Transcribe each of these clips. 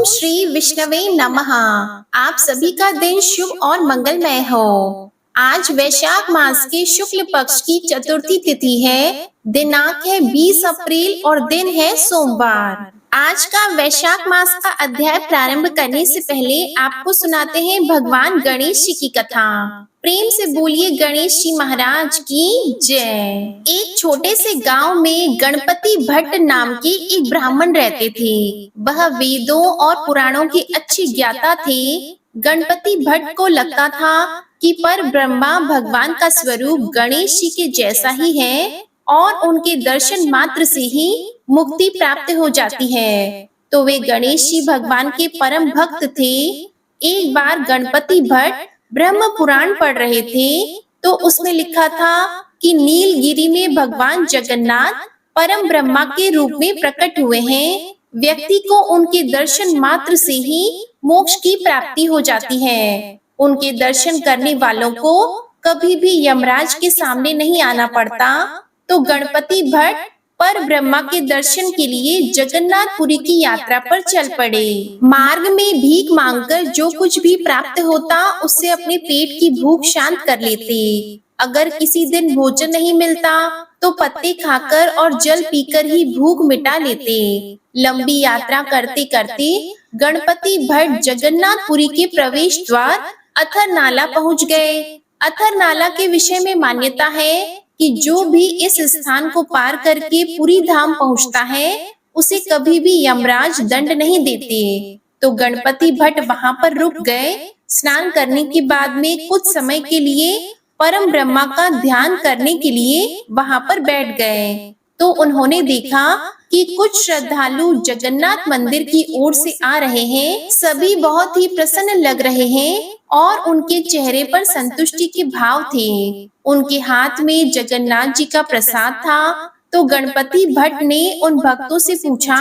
ओम श्री विष्णवे नमः। आप सभी का दिन शुभ और मंगलमय हो। आज वैशाख मास के शुक्ल पक्ष की चतुर्थी तिथि है। दिनांक है 20 अप्रैल और दिन है सोमवार। आज का वैशाख मास का अध्याय प्रारंभ करने से पहले आपको सुनाते हैं भगवान गणेश जी की कथा। प्रेम से बोलिए गणेश जी महाराज की जय। एक छोटे से गांव में गणपति भट्ट नाम के एक ब्राह्मण रहते थे। वह वेदों और पुराणों के अच्छे ज्ञाता थे। गणपति भट्ट को लगता था कि पर ब्रह्मा भगवान का स्वरूप गणेश जी के जैसा ही है और उनके दर्शन मात्र से ही मुक्ति प्राप्त हो जाती है। तो वे गणेश जी भगवान के परम भक्त थे। एक बार गणपति भट्ट ब्रह्म पुराण पढ़ रहे थे तो उसमें लिखा था कि नीलगिरी में भगवान जगन्नाथ परम ब्रह्मा के रूप में प्रकट हुए हैं। व्यक्ति को उनके दर्शन मात्र से ही मोक्ष की प्राप्ति हो जाती है। उनके दर्शन करने वालों को कभी भी यमराज के सामने नहीं आना पड़ता। तो गणपति भट्ट पर ब्रह्मा के दर्शन के लिए जगन्नाथपुरी की यात्रा पर चल पड़े। मार्ग में भीख मांगकर जो कुछ भी प्राप्त होता उससे अपने पेट की भूख शांत कर लेते। अगर किसी दिन भोजन नहीं मिलता तो पत्ते खाकर और जल पीकर ही भूख मिटा लेते। लंबी यात्रा करते करते गणपति भट्ट जगन्नाथपुरी के प्रवेश द्वार अथरनाला पहुंच गए। अथरनाला के विषय में मान्यता है कि जो भी इस स्थान को पार करके पुरी धाम पहुंचता है उसे कभी भी यमराज दंड नहीं देते। तो गणपति भट्ट वहां पर रुक गए। स्नान करने के बाद में कुछ समय के लिए परम ब्रह्मा का ध्यान करने के लिए वहां पर बैठ गए। तो उन्होंने देखा कि कुछ श्रद्धालु जगन्नाथ मंदिर की ओर से आ रहे हैं। सभी बहुत ही प्रसन्न लग रहे हैं और उनके चेहरे पर संतुष्टि के भाव थे। उनके हाथ में जगन्नाथ जी का प्रसाद था। तो गणपति भट्ट ने उन भक्तों से पूछा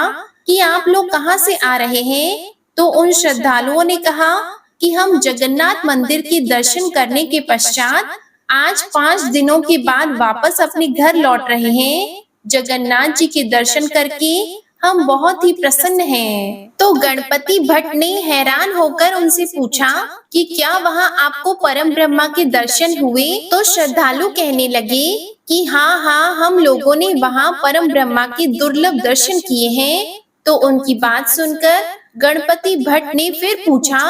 कि आप लोग कहाँ से आ रहे हैं। तो उन श्रद्धालुओं ने कहा कि हम जगन्नाथ मंदिर के दर्शन करने के पश्चात आज 5 दिनों के बाद वापस अपने घर लौट रहे हैं। जगन्नाथ जी के दर्शन करके हम बहुत ही प्रसन्न हैं। तो गणपति भट्ट ने हैरान होकर उनसे पूछा कि क्या वहां आपको परम ब्रह्मा के दर्शन हुए। तो श्रद्धालु कहने लगे कि हाँ, हम लोगों ने वहां परम ब्रह्मा के दुर्लभ दर्शन किए हैं। तो उनकी बात सुनकर गणपति भट्ट ने फिर पूछा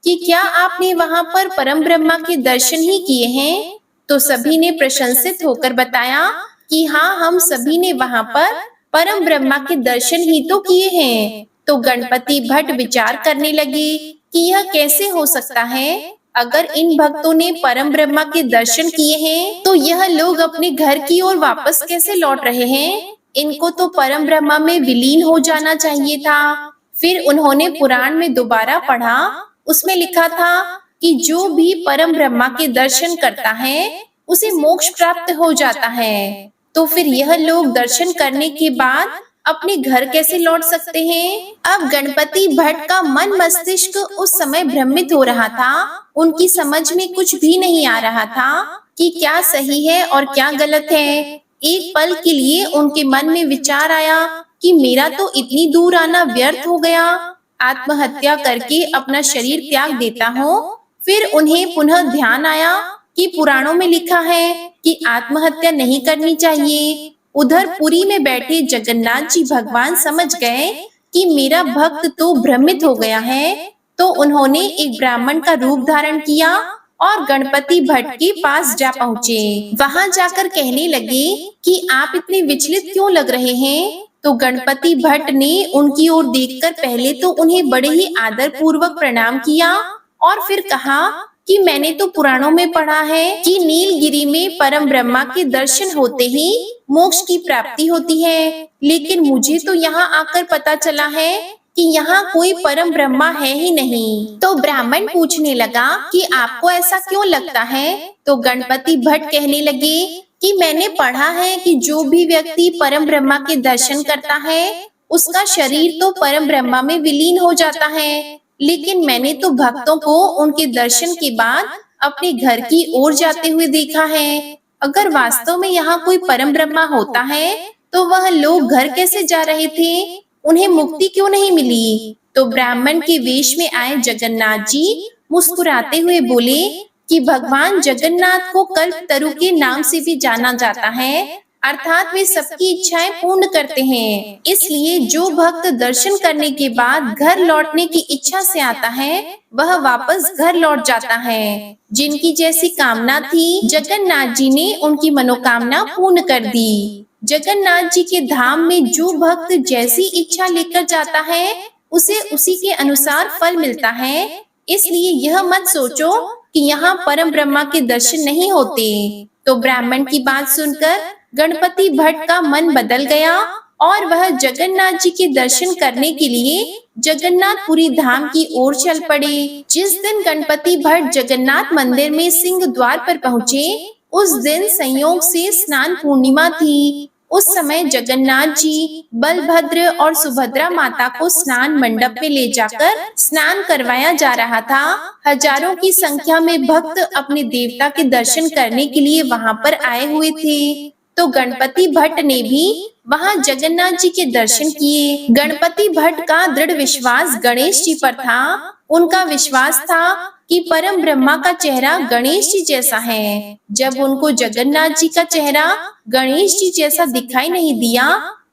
कि क्या आपने वहां पर परम ब्रह्मा के दर्शन ही किए हैं। तो सभी ने प्रशंसित होकर बताया कि हाँ, हम सभी ने वहां पर परम ब्रह्मा के दर्शन ही तो किए हैं। तो गणपति भट्ट विचार करने लगे कि यह कैसे हो सकता है। अगर इन भक्तों ने परम ब्रह्मा के दर्शन किए हैं तो यह लोग अपने घर की ओर वापस कैसे लौट रहे हैं। इनको तो परम ब्रह्मा में विलीन हो जाना चाहिए था। फिर उन्होंने पुराण में दोबारा पढ़ा। उसमें लिखा था कि जो भी परम ब्रह्मा के दर्शन करता है उसे मोक्ष प्राप्त हो जाता है। तो फिर यह लोग दर्शन करने के बाद अपने घर कैसे लौट सकते हैं। अब गणपति भट्ट का मन मस्तिष्क उस समय भ्रमित हो रहा था। उनकी समझ में कुछ भी नहीं आ रहा था कि क्या सही है और क्या गलत है। एक पल के लिए उनके मन में विचार आया कि मेरा तो इतनी दूर आना व्यर्थ हो गया। आत्महत्या करके अपना शरीर त्याग देता हूँ। फिर उन्हें पुनः ध्यान आया कि पुराणों में लिखा है कि आत्महत्या नहीं करनी चाहिए। उधर पुरी में बैठे जगन्नाथ जी भगवान समझ गए कि मेरा भक्त तो भ्रमित हो गया है। तो उन्होंने एक ब्राह्मण का रूप धारण किया और गणपति भट्ट के पास जा पहुँचे। वहां जाकर कहने लगे कि आप इतने विचलित क्यों लग रहे हैं। तो गणपति भट्ट ने उनकी ओर देखकर पहले तो उन्हें बड़े ही आदर पूर्वक प्रणाम किया और फिर कहा कि मैंने तो पुराणों में पढ़ा है कि नीलगिरी में परम ब्रह्मा के दर्शन होते ही मोक्ष की प्राप्ति होती है। लेकिन मुझे तो यहाँ आकर पता चला है कि यहाँ कोई परम ब्रह्मा है ही नहीं। तो ब्राह्मण पूछने लगा कि आपको ऐसा क्यों लगता है। तो गणपति भट्ट कहने लगे कि मैंने पढ़ा है कि जो भी व्यक्ति परम ब्रह्मा के दर्शन करता है उसका शरीर तो परम ब्रह्मा में विलीन हो जाता है। लेकिन मैंने तो भक्तों को उनके दर्शन के बाद अपने घर की ओर जाते हुए देखा है। अगर वास्तव में यहाँ कोई परम ब्रह्मा होता है तो वह लोग घर कैसे जा रहे थे। उन्हें मुक्ति क्यों नहीं मिली। तो ब्राह्मण के वेश में आए जगन्नाथ जी मुस्कुराते हुए बोले कि भगवान जगन्नाथ को कल्पतरु के नाम से भी जाना जाता है, अर्थात वे सबकी इच्छाएं पूर्ण करते हैं। इसलिए जो भक्त दर्शन करने के बाद घर लौटने की इच्छा से आता है वह वापस घर लौट जाता है। जिनकी जैसी कामना थी जगन्नाथ जी ने उनकी मनोकामना पूर्ण कर दी। जगन्नाथ जी के धाम में जो भक्त जैसी इच्छा लेकर जाता है उसे उसी के अनुसार फल मिलता है। इसलिए यह मत सोचो कि यहाँ परम ब्रह्मा के दर्शन नहीं होते। तो ब्राह्मण की बात सुनकर गणपति भट्ट का मन बदल गया और वह जगन्नाथ जी के दर्शन करने के लिए जगन्नाथपुरी धाम की ओर चल पड़े। जिस दिन गणपति भट्ट जगन्नाथ मंदिर में सिंह द्वार पर पहुँचे उस दिन संयोग से स्नान पूर्णिमा थी। उस समय जगन्नाथ जी बलभद्र और सुभद्रा माता को स्नान मंडप में ले जाकर स्नान करवाया जा रहा था। हजारों की संख्या में भक्त अपने देवता के दर्शन करने के लिए वहां पर आए हुए थे। तो गणपति भट्ट ने भी वहां जगन्नाथ जी के दर्शन किए। गणपति भट्ट का दृढ़ विश्वास गणेश जी पर था। उनका विश्वास था कि परम ब्रह्मा का चेहरा गणेश जी जैसा है। जब उनको जगन्नाथ जी का चेहरा गणेश जी जैसा दिखाई नहीं दिया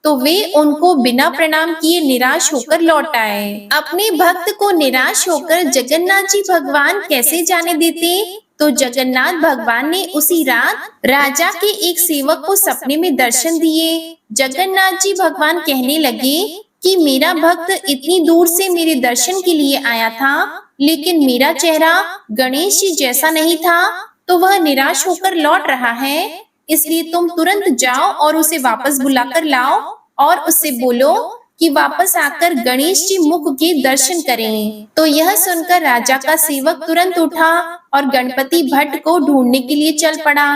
तो वे उनको बिना प्रणाम किए निराश होकर लौट आए। अपने भक्त को निराश होकर जगन्नाथ जी भगवान कैसे जाने देते? तो जगन्नाथ भगवान ने उसी रात राजा के एक सेवक को सपने में दर्शन दिए। जगन्नाथ जी भगवान कहने लगे कि मेरा भक्त इतनी दूर से मेरे दर्शन के लिए आया था, लेकिन मेरा चेहरा गणेश जी जैसा नहीं था, तो वह निराश होकर लौट रहा है। इसलिए तुम तुरंत जाओ और उसे वापस बुलाकर लाओ और उससे बोलो कि वापस आकर गणेश जी मुख के दर्शन करें। तो यह सुनकर राजा का सेवक तुरंत उठा और गणपति भट्ट को ढूंढने के लिए चल पड़ा।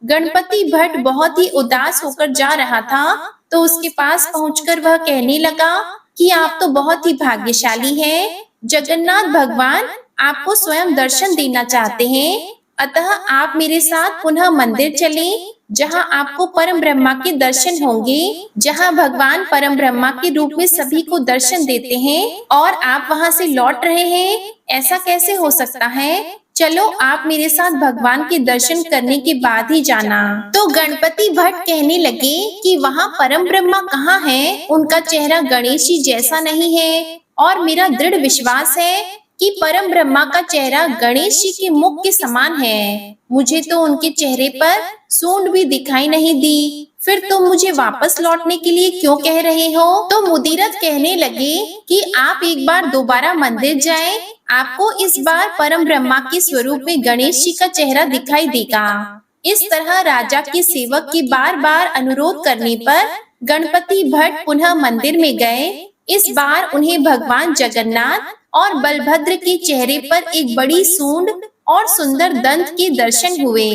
गणपति भट्ट बहुत ही उदास होकर जा रहा था, तो उसके पास पहुंचकर वह कहने लगा कि आप तो बहुत ही भाग्यशाली हैं। जगन्नाथ भगवान आपको स्वयं दर्शन देना चाहते हैं, अतः आप मेरे साथ पुनः मंदिर चलें, जहां आपको परम ब्रह्मा के दर्शन होंगे, जहां भगवान परम ब्रह्मा के रूप में सभी को दर्शन देते हैं और आप वहां से लौट रहे हैं। ऐसा कैसे हो सकता है? चलो आप मेरे साथ भगवान के दर्शन करने के बाद ही जाना। तो गणपति भट्ट कहने लगे कि वहाँ परम ब्रह्मा कहाँ है? उनका चेहरा गणेश जी जैसा नहीं है और मेरा दृढ़ विश्वास है कि परम ब्रह्मा का चेहरा गणेश जी के मुख के समान है। मुझे तो उनके चेहरे पर सूंड भी दिखाई नहीं दी। फिर तुम मुझे वापस लौटने के लिए क्यों कह रहे हो? तो मुदीरत कहने लगे कि आप एक बार दोबारा मंदिर जाएं, आपको इस बार परम ब्रह्मा के स्वरूप में गणेश जी का चेहरा दिखाई देगा। इस तरह राजा के सेवक के बार बार अनुरोध करने पर गणपति भट्ट पुनः मंदिर में गए। इस बार उन्हें भगवान जगन्नाथ और बलभद्र के चेहरे पर एक बड़ी सूंड और सुंदर दंत के दर्शन हुए।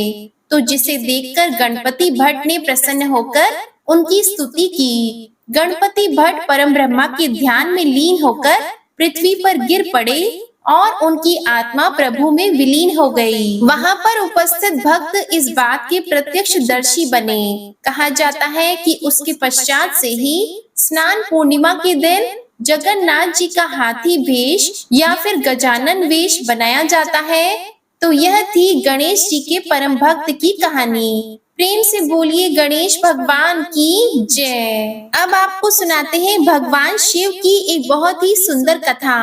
तो जिसे देखकर गणपति भट्ट ने प्रसन्न होकर उनकी स्तुति की। गणपति भट्ट परम ब्रह्मा के ध्यान में लीन होकर पृथ्वी पर गिर पड़े और उनकी आत्मा प्रभु में विलीन हो गई। वहां पर उपस्थित भक्त इस बात के प्रत्यक्षदर्शी बने। कहा जाता है कि उसके पश्चात से ही स्नान पूर्णिमा के दिन जगन्नाथ जी का हाथी वेश या फिर गजानन वेश बनाया जाता है। तो यह थी गणेश जी के परम भक्त की कहानी। प्रेम से बोलिए गणेश भगवान की जय। अब आपको सुनाते हैं भगवान शिव की एक बहुत ही सुंदर कथा।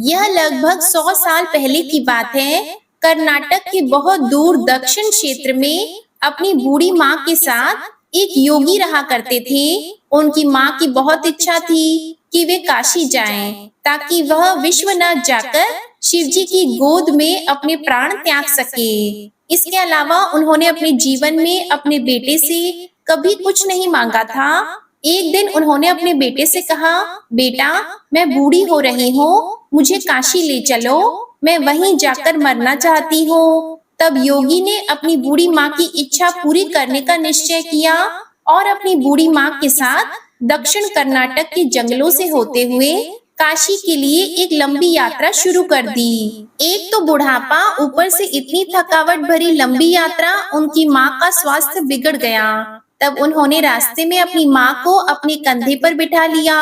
यह लगभग 100 साल पहले की बात है। कर्नाटक के बहुत दूर दक्षिण क्षेत्र में अपनी बूढ़ी माँ के साथ एक योगी रहा करते थे। उनकी माँ की बहुत इच्छा थी कि वे काशी जाएं, ताकि वह विश्वनाथ जाकर शिव जी की गोद में अपने प्राण त्याग सके। इसके अलावा उन्होंने अपने जीवन में अपने बेटे से कभी कुछ नहीं मांगा था। एक दिन उन्होंने अपने बेटे से कहा, बेटा मैं बूढ़ी हो रही हूँ, मुझे काशी ले चलो, मैं वहीं जाकर मरना चाहती हूँ। तब योगी ने अपनी बूढ़ी माँ की इच्छा पूरी करने का निश्चय किया और अपनी बूढ़ी माँ के साथ दक्षिण कर्नाटक के जंगलों से होते हुए काशी के लिए एक लंबी यात्रा शुरू कर दी। एक तो बुढ़ापा, ऊपर से इतनी थकावट भरी लंबी यात्रा, उनकी माँ का स्वास्थ्य बिगड़ गया। तब उन्होंने रास्ते में अपनी माँ को अपने कंधे पर बिठा लिया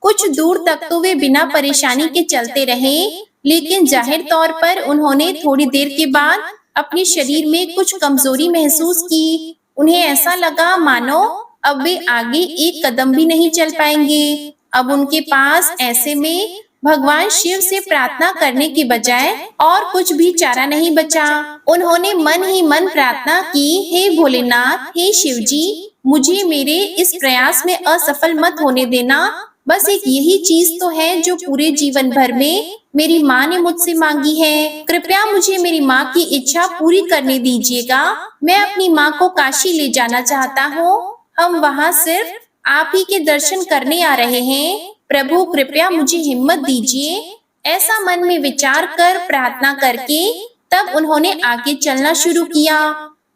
कुछ दूर तक तो वे बिना परेशानी के चलते रहे, लेकिन जाहिर तौर पर उन्होंने थोड़ी देर के बाद अपने शरीर में कुछ कमजोरी महसूस की। उन्हें ऐसा लगा मानो अब वे आगे एक कदम भी नहीं चल पाएंगे। अब उनके पास ऐसे में भगवान शिव से प्रार्थना करने के बजाय और कुछ भी चारा नहीं बचा। उन्होंने मन ही मन प्रार्थना की, हे भोलेनाथ, हे शिव जी, मुझे मेरे इस प्रयास में असफल मत होने देना। बस एक यही चीज तो है जो पूरे जीवन भर में मेरी माँ ने मुझसे मांगी है। कृपया मुझे मेरी माँ की इच्छा पूरी करने दीजिएगा। मैं अपनी माँ को काशी ले जाना चाहता हूँ। हम वहाँ सिर्फ आप ही के दर्शन करने आ रहे हैं। प्रभु कृपया मुझे हिम्मत दीजिए। ऐसा मन में विचार कर प्रार्थना करके तब उन्होंने आगे चलना शुरू किया।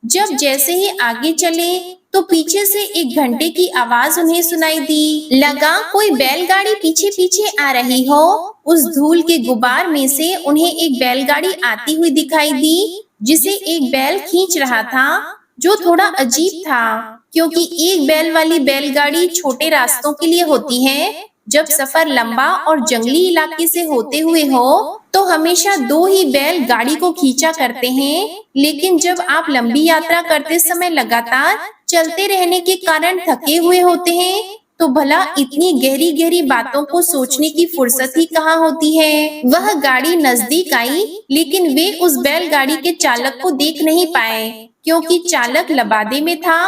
जब जैसे ही आगे चले तो पीछे से एक घंटे की आवाज उन्हें सुनाई दी। लगा कोई बैलगाड़ी पीछे पीछे आ रही हो। उस धूल के गुबार में से उन्हें एक बैलगाड़ी आती हुई दिखाई दी, जिसे एक बैल खींच रहा था, जो थोड़ा अजीब था, क्योंकि एक बैल वाली बैलगाड़ी छोटे रास्तों के लिए होती है। जब सफर लंबा और जंगली इलाके से होते हुए हो तो हमेशा दो ही बैल गाड़ी को खींचा करते हैं, लेकिन जब आप लंबी यात्रा करते समय लगातार चलते रहने के कारण थके हुए होते हैं तो भला इतनी गहरी गहरी बातों को सोचने की फुर्सत ही कहाँ होती है। वह गाड़ी नजदीक आई, लेकिन वे उस बैलगाड़ी के चालक को देख नहीं पाए, क्योंकि चालक लबादे में था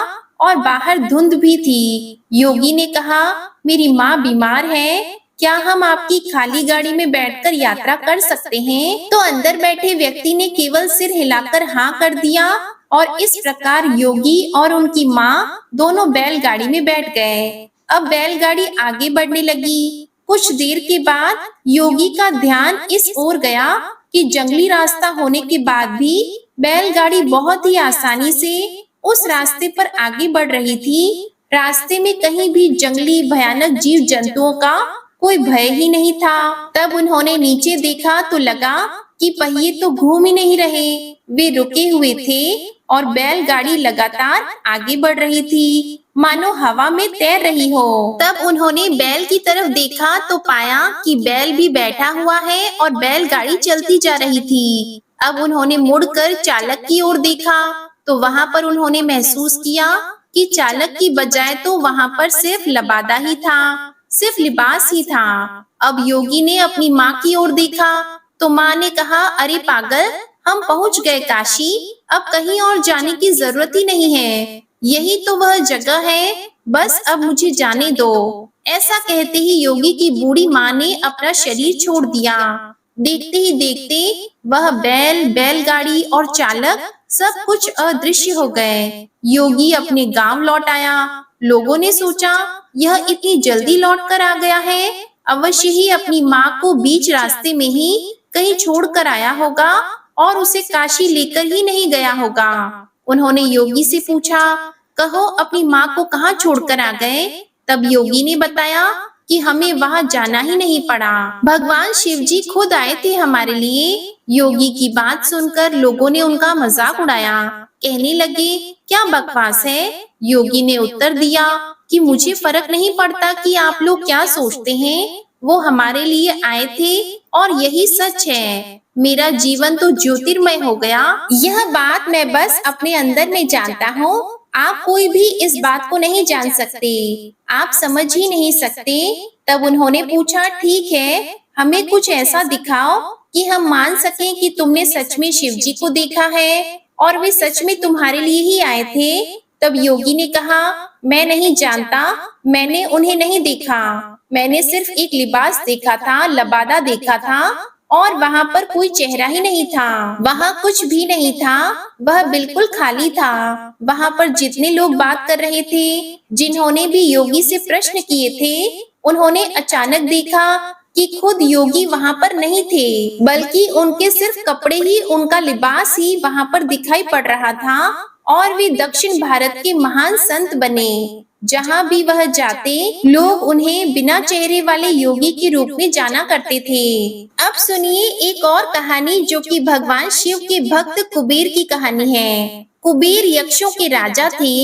और बाहर धुंध भी थी। योगी ने कहा, मेरी माँ बीमार है, क्या हम आपकी खाली गाड़ी में बैठकर यात्रा कर सकते हैं? तो अंदर बैठे व्यक्ति ने केवल सिर हिलाकर हाँ कर दिया और इस प्रकार योगी और उनकी माँ दोनों बैलगाड़ी में बैठ गए। अब बैलगाड़ी आगे बढ़ने लगी। कुछ देर के बाद योगी का ध्यान इस ओर गया कि जंगली रास्ता होने के बाद भी बैलगाड़ी बहुत ही आसानी से उस रास्ते पर आगे बढ़ रही थी। रास्ते में कहीं भी जंगली भयानक जीव जंतुओं का कोई भय ही नहीं था। तब उन्होंने नीचे देखा तो लगा कि पहिए तो घूम ही नहीं रहे, वे रुके हुए थे और बैलगाड़ी लगातार आगे बढ़ रही थी, मानो हवा में तैर रही हो। तब उन्होंने बैल की तरफ देखा तो पाया कि बैल भी बैठा हुआ है और बैलगाड़ी चलती जा रही थी। अब उन्होंने मुड़कर चालक की ओर देखा तो वहाँ पर उन्होंने महसूस किया कि चालक की बजाय तो वहाँ पर सिर्फ लबादा ही था, सिर्फ लिबास ही था। अब योगी ने अपनी माँ की ओर देखा तो माँ ने कहा, अरे पागल, हम पहुँच गए काशी, अब कहीं और जाने की जरूरत ही नहीं है, यही तो वह जगह है, बस अब मुझे जाने दो। ऐसा कहते ही योगी की बूढ़ी माँ ने अपना शरीर छोड़ दिया। देखते ही देखते वह बैल, बैलगाड़ी और चालक सब कुछ अदृश्य हो गए। योगी अपने गांव लौट आया। लोगों ने सोचा, यह इतनी जल्दी लौट कर आ गया है, अवश्य ही अपनी माँ को बीच रास्ते में ही कहीं छोड़ कर आया होगा और उसे काशी लेकर ही नहीं गया होगा। उन्होंने योगी से पूछा, कहो अपनी माँ को कहाँ छोड़कर आ गए? तब योगी ने बताया कि हमें वहाँ जाना ही नहीं पड़ा, भगवान शिव जी खुद आए थे हमारे लिए। योगी की बात सुनकर लोगों ने उनका मजाक उड़ाया, कहने लगे, क्या बकवास है? योगी ने उत्तर दिया कि मुझे फर्क नहीं पड़ता कि आप लोग क्या सोचते हैं, वो हमारे लिए आए थे और यही सच है। मेरा जीवन तो ज्योतिर्मय हो गया। यह बात मैं बस अपने अंदर में जानता हूँ, आप कोई भी इस बात को नहीं जान सकते, आप समझ ही नहीं सकते। तब उन्होंने पूछा, ठीक है, हमें कुछ ऐसा दिखाओ कि हम मान सकें कि तुमने सच में शिव जी को देखा है और वे सच में तुम्हारे लिए ही आए थे। तब योगी ने कहा, मैं नहीं जानता, मैंने उन्हें नहीं देखा, मैंने सिर्फ एक लिबास देखा था, लबादा देखा था और वहाँ पर कोई चेहरा ही नहीं था, वहाँ कुछ भी नहीं था, वह बिल्कुल खाली था। वहाँ पर जितने लोग बात कर रहे थे, जिन्होंने भी योगी से प्रश्न किए थे, उन्होंने अचानक देखा कि खुद योगी वहाँ पर नहीं थे, बल्कि उनके सिर्फ कपड़े ही, उनका लिबास ही वहाँ पर दिखाई पड़ रहा था और वे दक्षिण भारत के महान संत बने। जहाँ भी वह जाते, लोग उन्हें बिना चेहरे वाले योगी के रूप में जाना करते थे। अब सुनिए एक और कहानी, जो कि भगवान शिव के भक्त कुबेर की कहानी है। कुबेर यक्षों के राजा थे।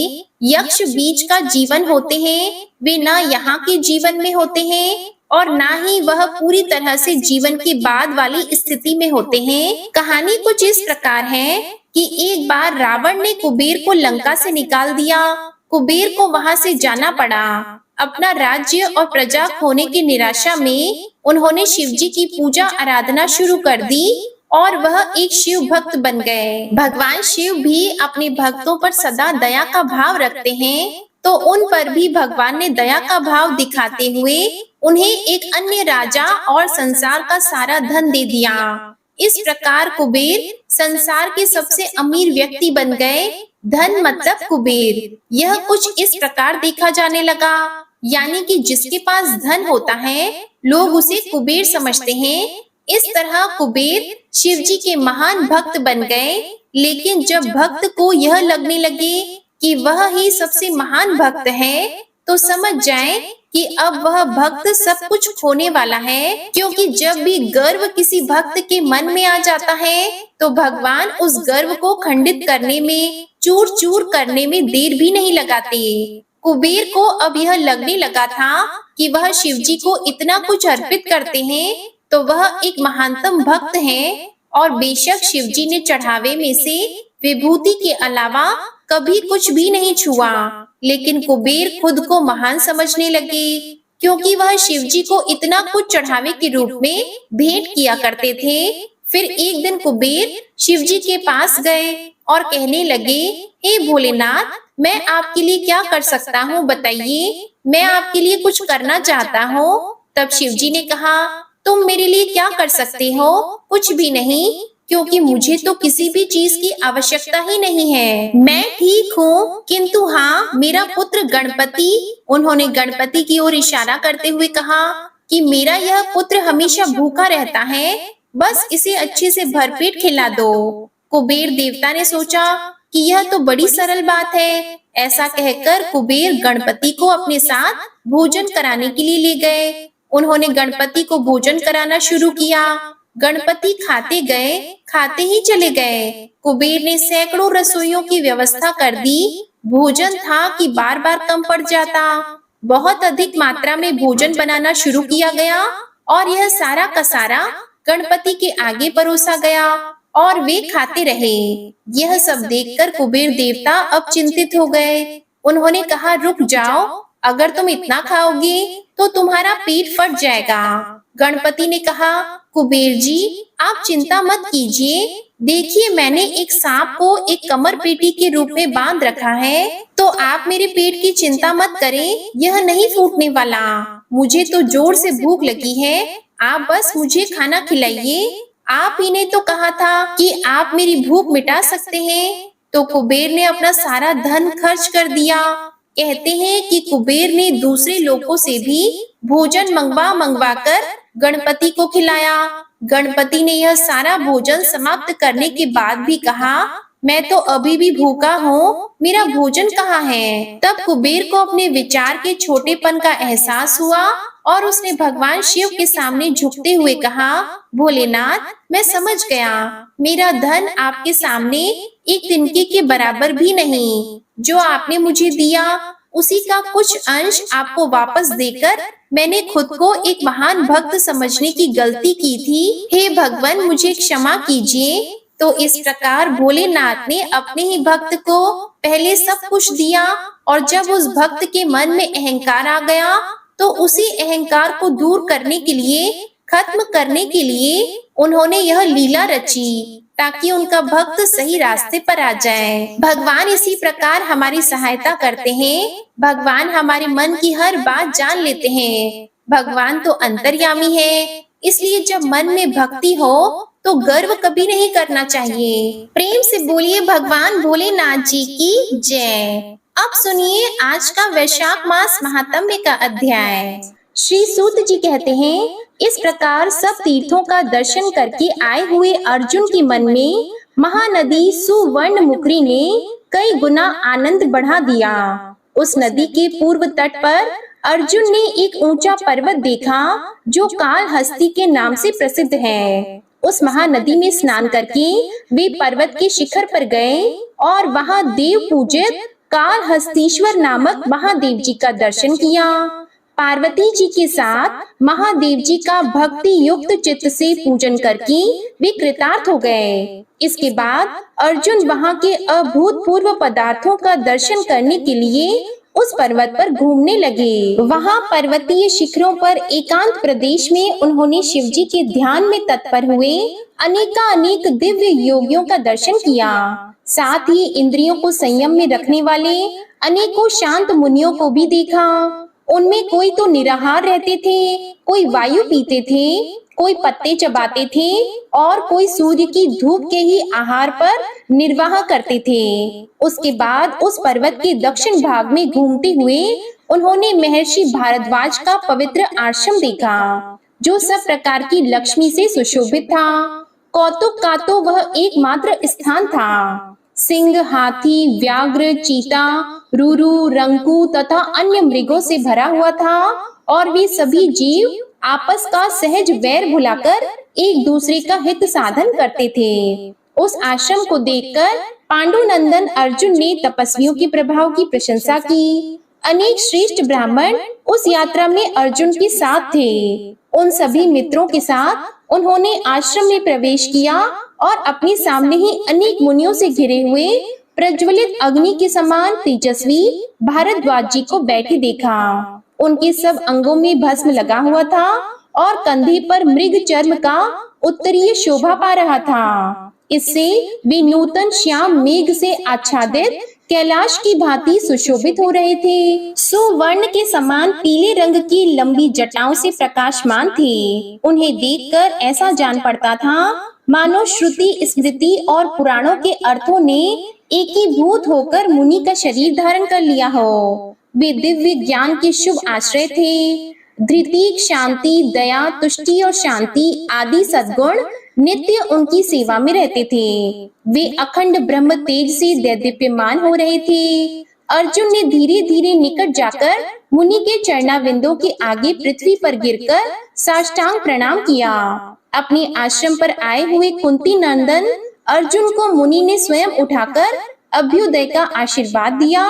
यक्ष बीच का जीवन होते हैं, वे ना यहाँ के जीवन में होते हैं और ना ही वह पूरी तरह से जीवन के बाद वाली स्थिति में होते हैं। कहानी कुछ इस प्रकार है कि एक बार रावण ने कुबेर को लंका से निकाल दिया। कुबेर को वहां से जाना पड़ा। अपना राज्य और प्रजा खोने की निराशा में उन्होंने शिवजी की पूजा आराधना शुरू कर दी और वह एक शिव भक्त बन गए। भगवान शिव भी अपने भक्तों पर सदा दया का भाव रखते हैं, तो उन पर भी भगवान ने दया का भाव दिखाते हुए उन्हें एक अन्य राजा और संसार का सारा धन दे दिया। इस प्रकार कुबेर संसार के सबसे अमीर व्यक्ति बन गए। धन मतलब कुबेर। यह कुछ इस प्रकार देखा जाने लगा, यानी कि जिसके पास धन होता है लोग उसे कुबेर समझते हैं। इस तरह कुबेर शिवजी के महान भक्त बन गए। लेकिन जब भक्त को यह लगने लगे कि वह ही सबसे महान भक्त है, तो समझ जाएं कि अब वह भक्त सब कुछ खोने वाला है, क्योंकि जब भी गर्व किसी भक्त के मन में आ जाता है तो भगवान उस गर्व को खंडित करने में, चूर चूर करने में देर भी नहीं लगाते। कुबेर को अब यह लगने लगा था कि वह शिवजी को इतना कुछ अर्पित करते हैं तो वह एक महानतम भक्त हैं, और बेशक शिवजी ने चढ़ावे में से विभूति के अलावा कभी कुछ भी नहीं छुआ। लेकिन कुबेर खुद को महान समझने लगे, क्योंकि वह शिवजी को इतना कुछ चढ़ावे के रूप में भेंट किया करते थे। फिर एक दिन कुबेर शिवजी के पास गए और कहने लगे, हे भोलेनाथ, मैं आपके लिए क्या कर सकता हूँ बताइए, मैं आपके लिए कुछ करना चाहता हूँ। तब शिवजी ने कहा, तुम मेरे लिए क्या कर सकते हो? कुछ भी नहीं, क्योंकि मुझे तो किसी भी चीज की आवश्यकता ही नहीं है। मैं ठीक हूँ, किंतु हाँ, मेरा पुत्र गणपति, उन्होंने गणपति की ओर इशारा करते हुए कहा कि मेरा यह पुत्र हमेशा भूखा रहता है, बस इसे अच्छे से भरपेट खिला दो। कुबेर देवता ने सोचा कि यह तो बड़ी सरल बात है। ऐसा कहकर कुबेर गणपति को अपने साथ भोजन कराने के लिए ले गए। उन्होंने गणपति को भोजन कराना शुरू किया। गणपति खाते गए, खाते ही चले गए। कुबेर ने सैकड़ों रसोइयों की व्यवस्था कर दी। भोजन था कि बार बार कम पड़ जाता। बहुत अधिक मात्रा में भोजन बनाना शुरू किया गया और यह सारा का सारा गणपति के आगे परोसा गया और वे खाते रहे। यह सब देखकर कुबेर देवता अब चिंतित हो गए। उन्होंने कहा, रुक जाओ, अगर तुम इतना खाओगे तो तुम्हारा पेट फट जाएगा। गणपति ने कहा, कुबेर जी, आप चिंता मत कीजिए। देखिए, मैंने एक सांप को एक कमर पेटी के रूप में बांध रखा है, तो आप मेरे पेट की चिंता मत करें, यह नहीं फूटने वाला। मुझे तो जोर से भूख लगी है, आप बस मुझे खाना खिलाइए। आप ही ने तो कहा था कि आप मेरी भूख मिटा सकते हैं। तो कुबेर ने अपना सारा धन खर्च कर दिया। कहते हैं कि कुबेर ने दूसरे लोगों से भी भोजन मंगवा कर गणपति को खिलाया। गणपति ने यह सारा भोजन समाप्त करने के बाद भी कहा, मैं तो अभी भी भूखा हूँ, मेरा भोजन कहाँ है? तब कुबेर को अपने विचार के छोटेपन का एहसास हुआ और उसने भगवान शिव के सामने झुकते हुए कहा, भोलेनाथ, मैं समझ गया, मेरा धन आपके सामने एक तिनके के बराबर भी नहीं। जो आपने मुझे दिया उसी का कुछ अंश आपको वापस देकर मैंने खुद को एक महान भक्त समझने की गलती की थी। हे भगवान, मुझे क्षमा कीजिए। तो इस प्रकार भोलेनाथ ने अपने ही भक्त को पहले सब कुछ दिया, और जब उस भक्त के मन में अहंकार आ गया तो उसी अहंकार को दूर करने के लिए, खत्म करने के लिए उन्होंने यह लीला रची, ताकि उनका भक्त सही रास्ते पर आ जाए। भगवान इसी प्रकार हमारी सहायता करते हैं। भगवान हमारे मन की हर बात जान लेते हैं। भगवान तो अंतर्यामी है, इसलिए जब मन में भक्ति हो तो गर्व कभी नहीं करना चाहिए। प्रेम से बोलिए भगवान भोलेनाथ जी की जय। अब सुनिए आज का वैशाख मास महात्म्य का अध्याय। श्री सूत जी कहते हैं, इस प्रकार सब तीर्थों का दर्शन करके आए हुए अर्जुन के मन में महानदी सुवर्ण मुखरी ने कई गुना आनंद बढ़ा दिया। उस नदी के पूर्व तट पर अर्जुन ने एक ऊंचा पर्वत देखा जो कालहस्ती के नाम से प्रसिद्ध है। उस महानदी में स्नान करके वे पर्वत के शिखर पर गए और वहां देव पूजित कालहस्तीश्वर नामक महादेव जी का दर्शन किया। पार्वती जी के साथ महादेव जी का भक्ति युक्त चित्त से पूजन करके वे कृतार्थ हो गए। इसके बाद अर्जुन वहां के अभूतपूर्व पदार्थों का दर्शन करने के लिए उस पर्वत पर घूमने लगे। वहां पर्वतीय शिखरों पर एकांत प्रदेश में उन्होंने शिव जी के ध्यान में तत्पर हुए अनेक दिव्य योगियों का दर्शन किया। साथ ही इंद्रियों को संयम में रखने वाले अनेकों शांत मुनियों को भी देखा। उनमें कोई तो निराहार रहते थे, कोई वायु पीते थे, कोई पत्ते चबाते थे और कोई सूर्य की धूप के ही आहार पर निर्वाह करते थे। उसके बाद उस पर्वत के दक्षिण भाग में घूमते हुए उन्होंने महर्षि भारद्वाज का पवित्र आश्रम देखा, जो सब प्रकार की लक्ष्मी से सुशोभित था। कौतुक का तो वह एकमात्र स्थान था। सिंह, हाथी, व्याघ्र, चीता, रूरू, रंकू तथा अन्य मृगों से भरा हुआ था और वे सभी जीव आपस का सहज वैर भुलाकर एक दूसरे का हित साधन करते थे। उस आश्रम को देखकर पांडुनंदन अर्जुन ने तपस्वियों के प्रभाव की प्रशंसा की। अनेक श्रेष्ठ ब्राह्मण उस यात्रा में अर्जुन के साथ थे। उन सभी मित्रों के साथ उन्होंने आश्रम में प्रवेश किया और अपने सामने ही अनेक मुनियों से घिरे हुए प्रज्वलित अग्नि के समान तेजस्वी भारद्वाज जी को बैठे देखा। उनके सब अंगों में भस्म लगा हुआ था और कंधे पर मृग चर्म का उत्तरीय शोभा पा रहा था। इससे वे नूतन श्याम मेघ से आच्छादित कैलाश की भांति सुशोभित हो रहे थे। सुवर्ण के समान पीले रंग की लंबी जटाओं से प्रकाशमान थे। उन्हें देखकर ऐसा जान पड़ता था मानो श्रुति, स्मृति और पुराणों के अर्थों ने एकीभूत होकर मुनि का शरीर धारण कर लिया हो। वे दिव्य ज्ञान के शुभ आश्रय थे। धृति, शांति, दया, तुष्टि और शांति आदि सद्गुण नित्य उनकी सेवा में रहते थे। वे अखंड ब्रह्म तेज से दैदीप्यमान हो रहे थे। अर्जुन ने धीरे धीरे निकट जाकर मुनि के चरणाविंदों के आगे पृथ्वी पर गिरकर साष्टांग प्रणाम किया। अपने आश्रम पर आए हुए कुंती नंदन अर्जुन को मुनि ने स्वयं उठाकर अभ्युदय का आशीर्वाद दिया।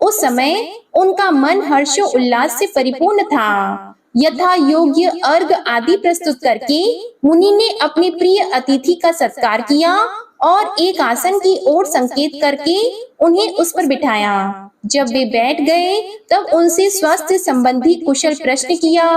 उस समय उनका मन हर्षो उल्लास से परिपूर्ण था। यथा योग्य अर्घ आदि प्रस्तुत करके मुनि ने अपने प्रिय अतिथि का सत्कार किया और एक आसन की ओर संकेत करके उन्हें उस पर बिठाया। जब वे बैठ गए तब उनसे स्वास्थ्य संबंधी कुशल प्रश्न किया।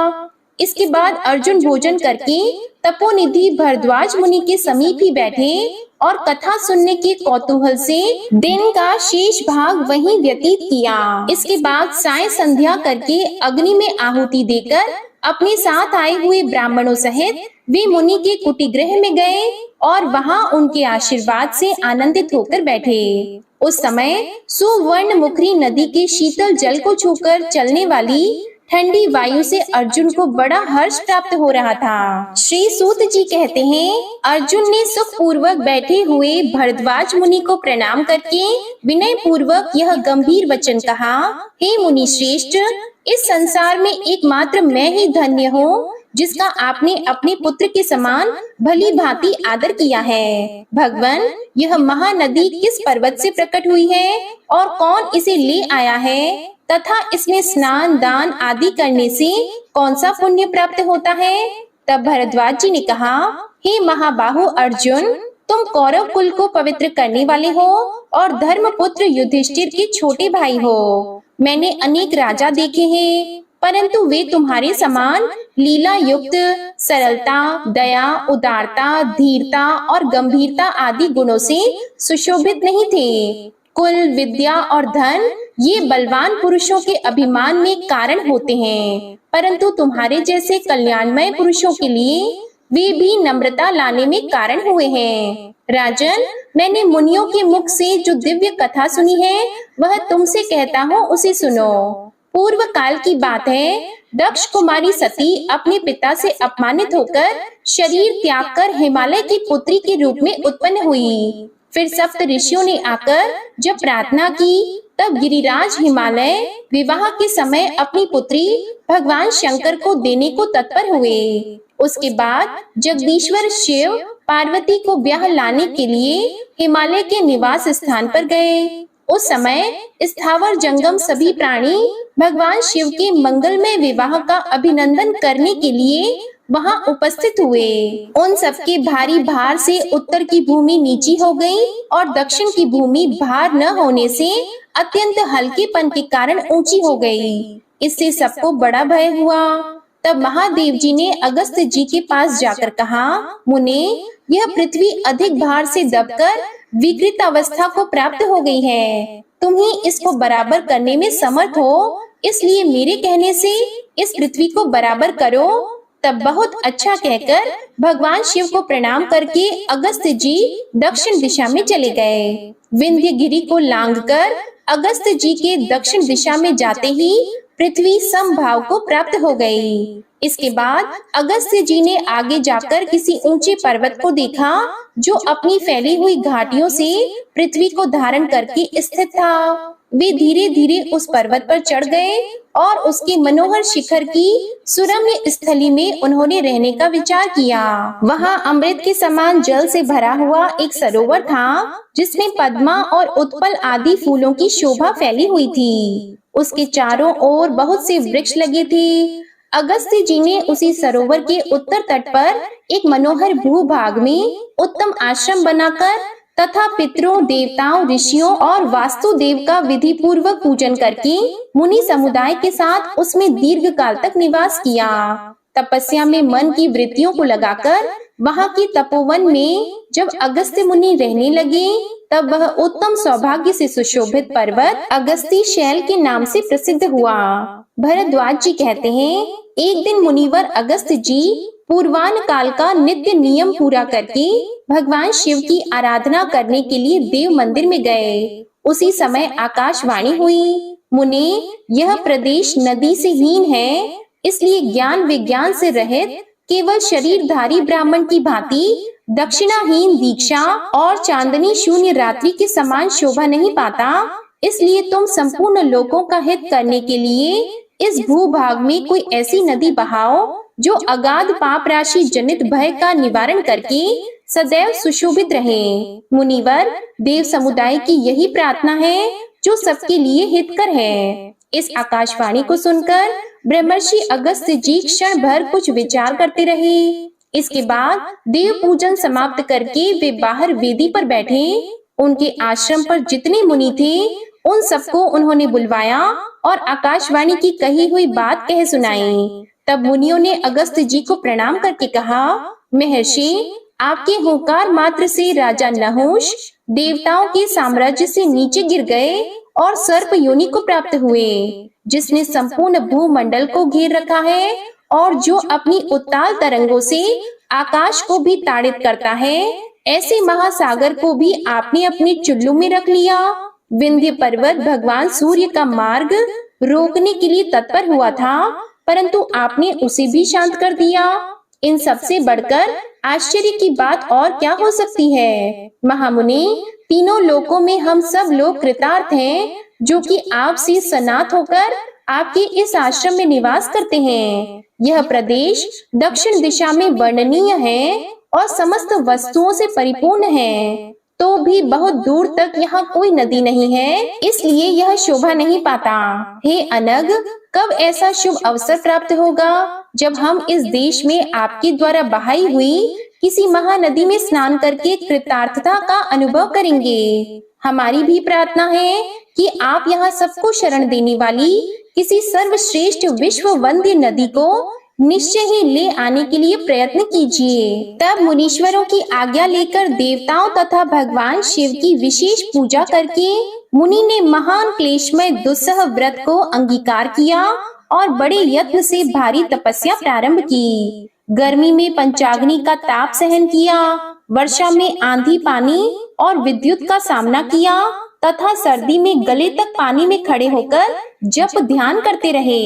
इसके बाद अर्जुन भोजन करके तपोनिधि भरद्वाज मुनि के समीप ही बैठे और कथा सुनने के कौतूहल से दिन का शेष भाग वहीं व्यतीत किया। इसके बाद साय संध्या करके अग्नि में आहुति देकर अपने साथ आए हुए ब्राह्मणों सहित वे मुनि के कुटीगृह में गए और वहां उनके आशीर्वाद से आनंदित होकर बैठे। उस समय सुवर्ण मुखरी नदी के शीतल जल को छूकर चलने वाली ठंडी वायु से अर्जुन को बड़ा हर्ष प्राप्त हो रहा था। श्री सूत जी कहते हैं, अर्जुन ने सुख पूर्वक बैठे हुए भरद्वाज मुनि को प्रणाम करके विनय पूर्वक यह गंभीर वचन कहा, हे मुनि श्रेष्ठ, इस संसार में एकमात्र मैं ही धन्य हूँ जिसका आपने अपने पुत्र के समान भली भांति आदर किया है। भगवान, यह महानदी किस पर्वत से प्रकट हुई है और कौन इसे ले आया है तथा इसमें स्नान दान आदि करने से कौन सा पुण्य प्राप्त होता है? तब भरद्वाज जी ने कहा, हे महाबाहु अर्जुन, तुम कौरव कुल को पवित्र करने वाले हो और धर्मपुत्र युधिष्ठिर के छोटे भाई हो। मैंने अनेक राजा देखे हैं, परंतु वे तुम्हारे समान लीला युक्त सरलता, दया, उदारता, धीरता और गंभीरता आदि गुणों से सुशोभित नहीं थे। कुल, विद्या और धन ये बलवान पुरुषों के अभिमान में कारण होते हैं, परंतु तुम्हारे जैसे कल्याणमय पुरुषों के लिए वे भी नम्रता लाने में कारण हुए हैं। राजन, मैंने मुनियों के मुख से जो दिव्य कथा सुनी है वह तुमसे कहता हूँ, उसे सुनो। पूर्व काल की बात है, दक्ष कुमारी सती अपने पिता से अपमानित होकर शरीर त्याग कर हिमालय की पुत्री के रूप में उत्पन्न हुई। फिर सप्त ऋषियों ने आकर जब प्रार्थना की तब गिरिराज हिमालय विवाह के समय अपनी पुत्री भगवान शंकर को देने को तत्पर हुए। उसके बाद जगदीश्वर शिव पार्वती को ब्याह लाने के लिए हिमालय के निवास स्थान पर गए। उस समय स्थावर जंगम सभी प्राणी भगवान शिव के मंगलमय विवाह का अभिनंदन करने के लिए वहां उपस्थित हुए। उन सबके भारी भार से उत्तर की भूमि नीची हो गई और दक्षिण की भूमि भार न होने से अत्यंत हल्केपन के कारण ऊंची हो गई। इससे सबको बड़ा भय हुआ। तब महादेव जी ने अगस्त जी के पास जाकर कहा, मुने, यह पृथ्वी अधिक भार से दबकर विकृत अवस्था को प्राप्त हो गई है। तुम ही इसको बराबर करने में समर्थ हो, इसलिए मेरे कहने से इस पृथ्वी को बराबर करो। तब बहुत अच्छा कहकर भगवान शिव को प्रणाम करके अगस्त जी दक्षिण दिशा में चले गए। विंध्य गिरी को लांघकर अगस्त जी के दक्षिण दिशा में जाते ही पृथ्वी समभाव को प्राप्त हो गई। इसके बाद अगस्त्य जी ने आगे जाकर किसी ऊंचे पर्वत को देखा जो अपनी फैली हुई घाटियों से पृथ्वी को धारण करके स्थित था। वे धीरे धीरे उस पर्वत पर चढ़ गए और उसके मनोहर शिखर की सुरम्य स्थली में उन्होंने रहने का विचार किया। वहां अमृत के समान जल से भरा हुआ एक सरोवर था जिसमें पद्मा और उत्पल आदि फूलों की शोभा फैली हुई थी। उसके चारों ओर बहुत से वृक्ष लगे थे। अगस्त्य जी ने उसी सरोवर के उत्तर तट पर एक मनोहर भूभाग में उत्तम आश्रम बनाकर तथा पितरों, देवताओं, ऋषियों और वास्तुदेव का विधि पूर्वक पूजन करके मुनि समुदाय के साथ उसमें दीर्घ काल तक निवास किया। तपस्या में मन की वृत्तियों को लगाकर वहां की तपोवन में जब अगस्त्य मुनि रहने लगे तब वह उत्तम सौभाग्य से सुशोभित पर्वत अगस्ती शैल के नाम से प्रसिद्ध हुआ। भरद्वाज जी कहते हैं, एक दिन मुनिवर अगस्त्य जी पूर्वान काल का नित्य नियम पूरा करके भगवान शिव की आराधना करने के लिए देव मंदिर में गए। उसी समय आकाशवाणी हुई, मुने, यह प्रदेश नदी से हीन है, इसलिए ज्ञान विज्ञान से रहित केवल शरीरधारी ब्राह्मण की भांति दक्षिणाहीन दीक्षा और चांदनी शून्य रात्रि के समान शोभा नहीं पाता। इसलिए तुम संपूर्ण लोगों का हित करने के लिए इस भूभाग में कोई ऐसी नदी बहाओ जो अगाध पाप राशि जनित भय का निवारण करके सदैव सुशोभित रहे। मुनिवर, देव समुदाय की यही प्रार्थना है जो सबके लिए हितकर है। इस आकाशवाणी को सुनकर ब्रह्मर्षि अगस्त्य जी क्षण भर कुछ विचार करते रहे। इसके बाद देव पूजन समाप्त करके वे बाहर वेदी पर बैठे। उनके आश्रम पर जितने मुनि थे उन सबको उन्होंने बुलवाया और आकाशवाणी की कही हुई बात कह सुनाई। तब मुनियों ने अगस्त्य जी को प्रणाम करके कहा, महर्षि, आपके हुंकार मात्र से राजा नहुष देवताओं के साम्राज्य से नीचे गिर गए और सर्प योनि को प्राप्त हुए, जिसने संपूर्ण भूमंडल को घेर रखा है और जो अपनी उत्ताल तरंगों से आकाश को भी ताड़ित करता है। ऐसे महासागर को भी आपने अपने चुल्लू में रख लिया। विंध्य पर्वत भगवान सूर्य का मार्ग रोकने के लिए तत्पर हुआ था, परंतु आपने उसे भी शांत कर दिया। इन सबसे बढ़कर आश्चर्य की बात और क्या हो सकती है। महामुनि, तीनों लोकों में हम सब लोग कृतार्थ हैं जो कि आपसे सनात होकर आपके इस आश्रम में निवास करते हैं। यह प्रदेश दक्षिण दिशा में वर्णनीय है और समस्त वस्तुओं से परिपूर्ण है, तो भी बहुत दूर तक यहाँ कोई नदी नहीं है, इसलिए यह शोभा नहीं पाता। हे अनग, कब ऐसा शुभ अवसर प्राप्त होगा जब हम इस देश में आपके द्वारा बहाई हुई किसी महानदी में स्नान करके कृतार्थता का अनुभव करेंगे। हमारी भी प्रार्थना है कि आप यहाँ सबको शरण देने वाली किसी सर्वश्रेष्ठ विश्व वंद्य नदी को निश्चय ही ले आने के लिए प्रयत्न कीजिए। तब मुनीश्वरों की आज्ञा लेकर देवताओं तथा भगवान शिव की विशेष पूजा करके मुनि ने महान क्लेशमय दुस्सह व्रत को अंगीकार किया और बड़े यत्न से भारी तपस्या प्रारंभ की। गर्मी में पंचाग्नि का ताप सहन किया, वर्षा में आंधी पानी और विद्युत का सामना किया तथा सर्दी में गले तक पानी में खड़े होकर जप ध्यान करते रहे।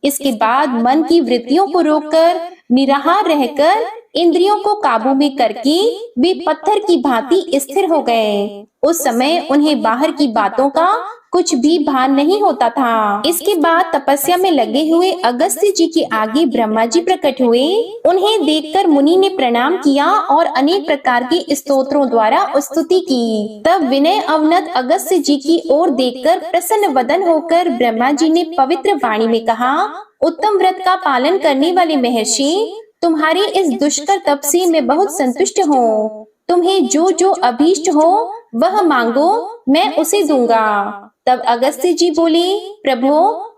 इसके बाद मन की वृत्तियों को रोककर निराहार रहकर इंद्रियों को काबू में करके वे पत्थर की भांति स्थिर हो गए। उस समय उन्हें बाहर की बातों का कुछ भी भान नहीं होता था। इसके बाद तपस्या में लगे हुए अगस्त्य जी के आगे ब्रह्मा जी प्रकट हुए। उन्हें देखकर मुनि ने प्रणाम किया और अनेक प्रकार के स्तोत्रों द्वारा स्तुति की। तब विनय अवनत अगस्त्य जी की ओर देखकर प्रसन्न वदन होकर ब्रह्मा जी ने पवित्र वाणी में कहा, उत्तम व्रत का पालन करने वाले महर्षि, तुम्हारे इस दुष्कर तप से मैं बहुत संतुष्ट हूँ। तुम्हें जो जो अभीष्ट हो वह मांगो, मैं उसे दूंगा। तब अगस्त्य जी बोले, प्रभु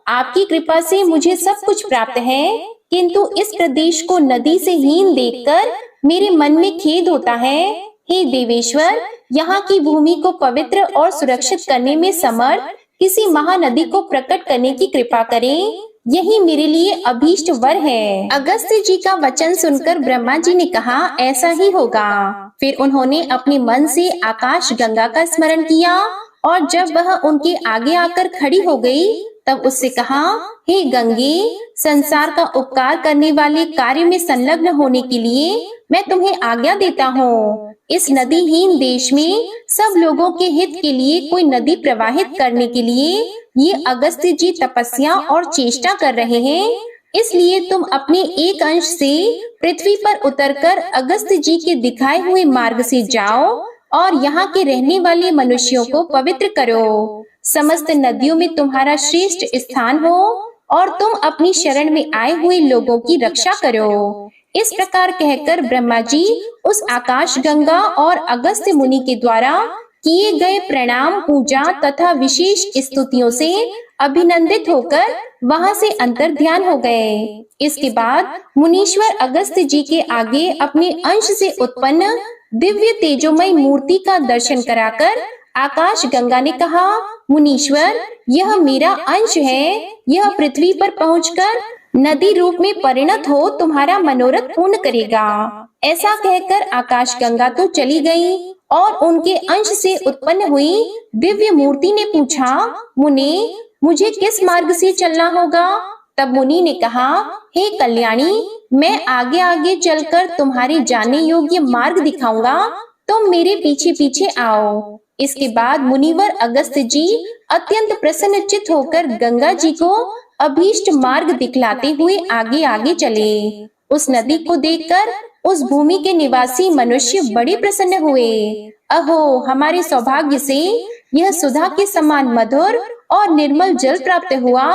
आपकी कृपा से मुझे सब कुछ प्राप्त है, किंतु इस प्रदेश को नदी से हीन देखकर मेरे मन में खेद होता है। हे देवेश्वर, यहाँ की भूमि को पवित्र और सुरक्षित करने में समर्थ किसी महानदी को प्रकट करने की कृपा करें, यही मेरे लिए अभीष्ट वर है। अगस्त्य जी का वचन सुनकर ब्रह्मा जी ने कहा, ऐसा ही होगा। फिर उन्होंने अपने मन से आकाश गंगा का स्मरण किया और जब वह उनके आगे आकर खड़ी हो गई तब उससे कहा, हे गंगे, संसार का उपकार करने वाले कार्य में संलग्न होने के लिए मैं तुम्हें आज्ञा देता हूँ। इस नदीहीन देश में सब लोगों के हित के लिए कोई नदी प्रवाहित करने के लिए ये अगस्त्य जी तपस्या और चेष्टा कर रहे हैं। इसलिए तुम अपने एक अंश से पृथ्वी पर उतरकर अगस्त्य जी के दिखाए हुए मार्ग से जाओ और यहाँ के रहने वाले मनुष्यों को पवित्र करो। समस्त नदियों में तुम्हारा श्रेष्ठ स्थान हो और तुम अपनी शरण में आए हुए लोगों की रक्षा करो। इस प्रकार कहकर ब्रह्मा जी उस आकाश गंगा और अगस्त्य मुनि के द्वारा किए गए प्रणाम, पूजा तथा विशेष स्तुतियों से अभिनंदित होकर वहां से अंतर ध्यान हो गए। इसके बाद मुनीश्वर अगस्त्य जी के आगे अपने अंश से उत्पन्न दिव्य तेजोमय मूर्ति का दर्शन कराकर आकाश गंगा ने कहा, मुनीश्वर, यह मेरा अंश है, यह पृथ्वी पर पहुंचकर नदी रूप में परिणत हो तुम्हारा मनोरथ पूर्ण करेगा। ऐसा कहकर आकाश गंगा तो चली गई और उनके अंश से उत्पन्न हुई दिव्य मूर्ति ने पूछा, मुने, मुझे किस मार्ग से चलना होगा? तब मुनि ने कहा, हे कल्याणी, मैं आगे आगे चलकर तुम्हारे जाने योग्य मार्ग दिखाऊंगा, तुम मेरे पीछे पीछे आओ। इसके बाद मुनिवर अगस्त्य जी अत्यंत प्रसन्नचित्त होकर गंगा जी को अभीष्ट मार्ग दिखलाते हुए आगे आगे चले। उस नदी को देखकर उस भूमि के निवासी मनुष्य बड़े प्रसन्न हुए। अहो, हमारे सौभाग्य से यह सुधा के समान मधुर और निर्मल जल प्राप्त हुआ।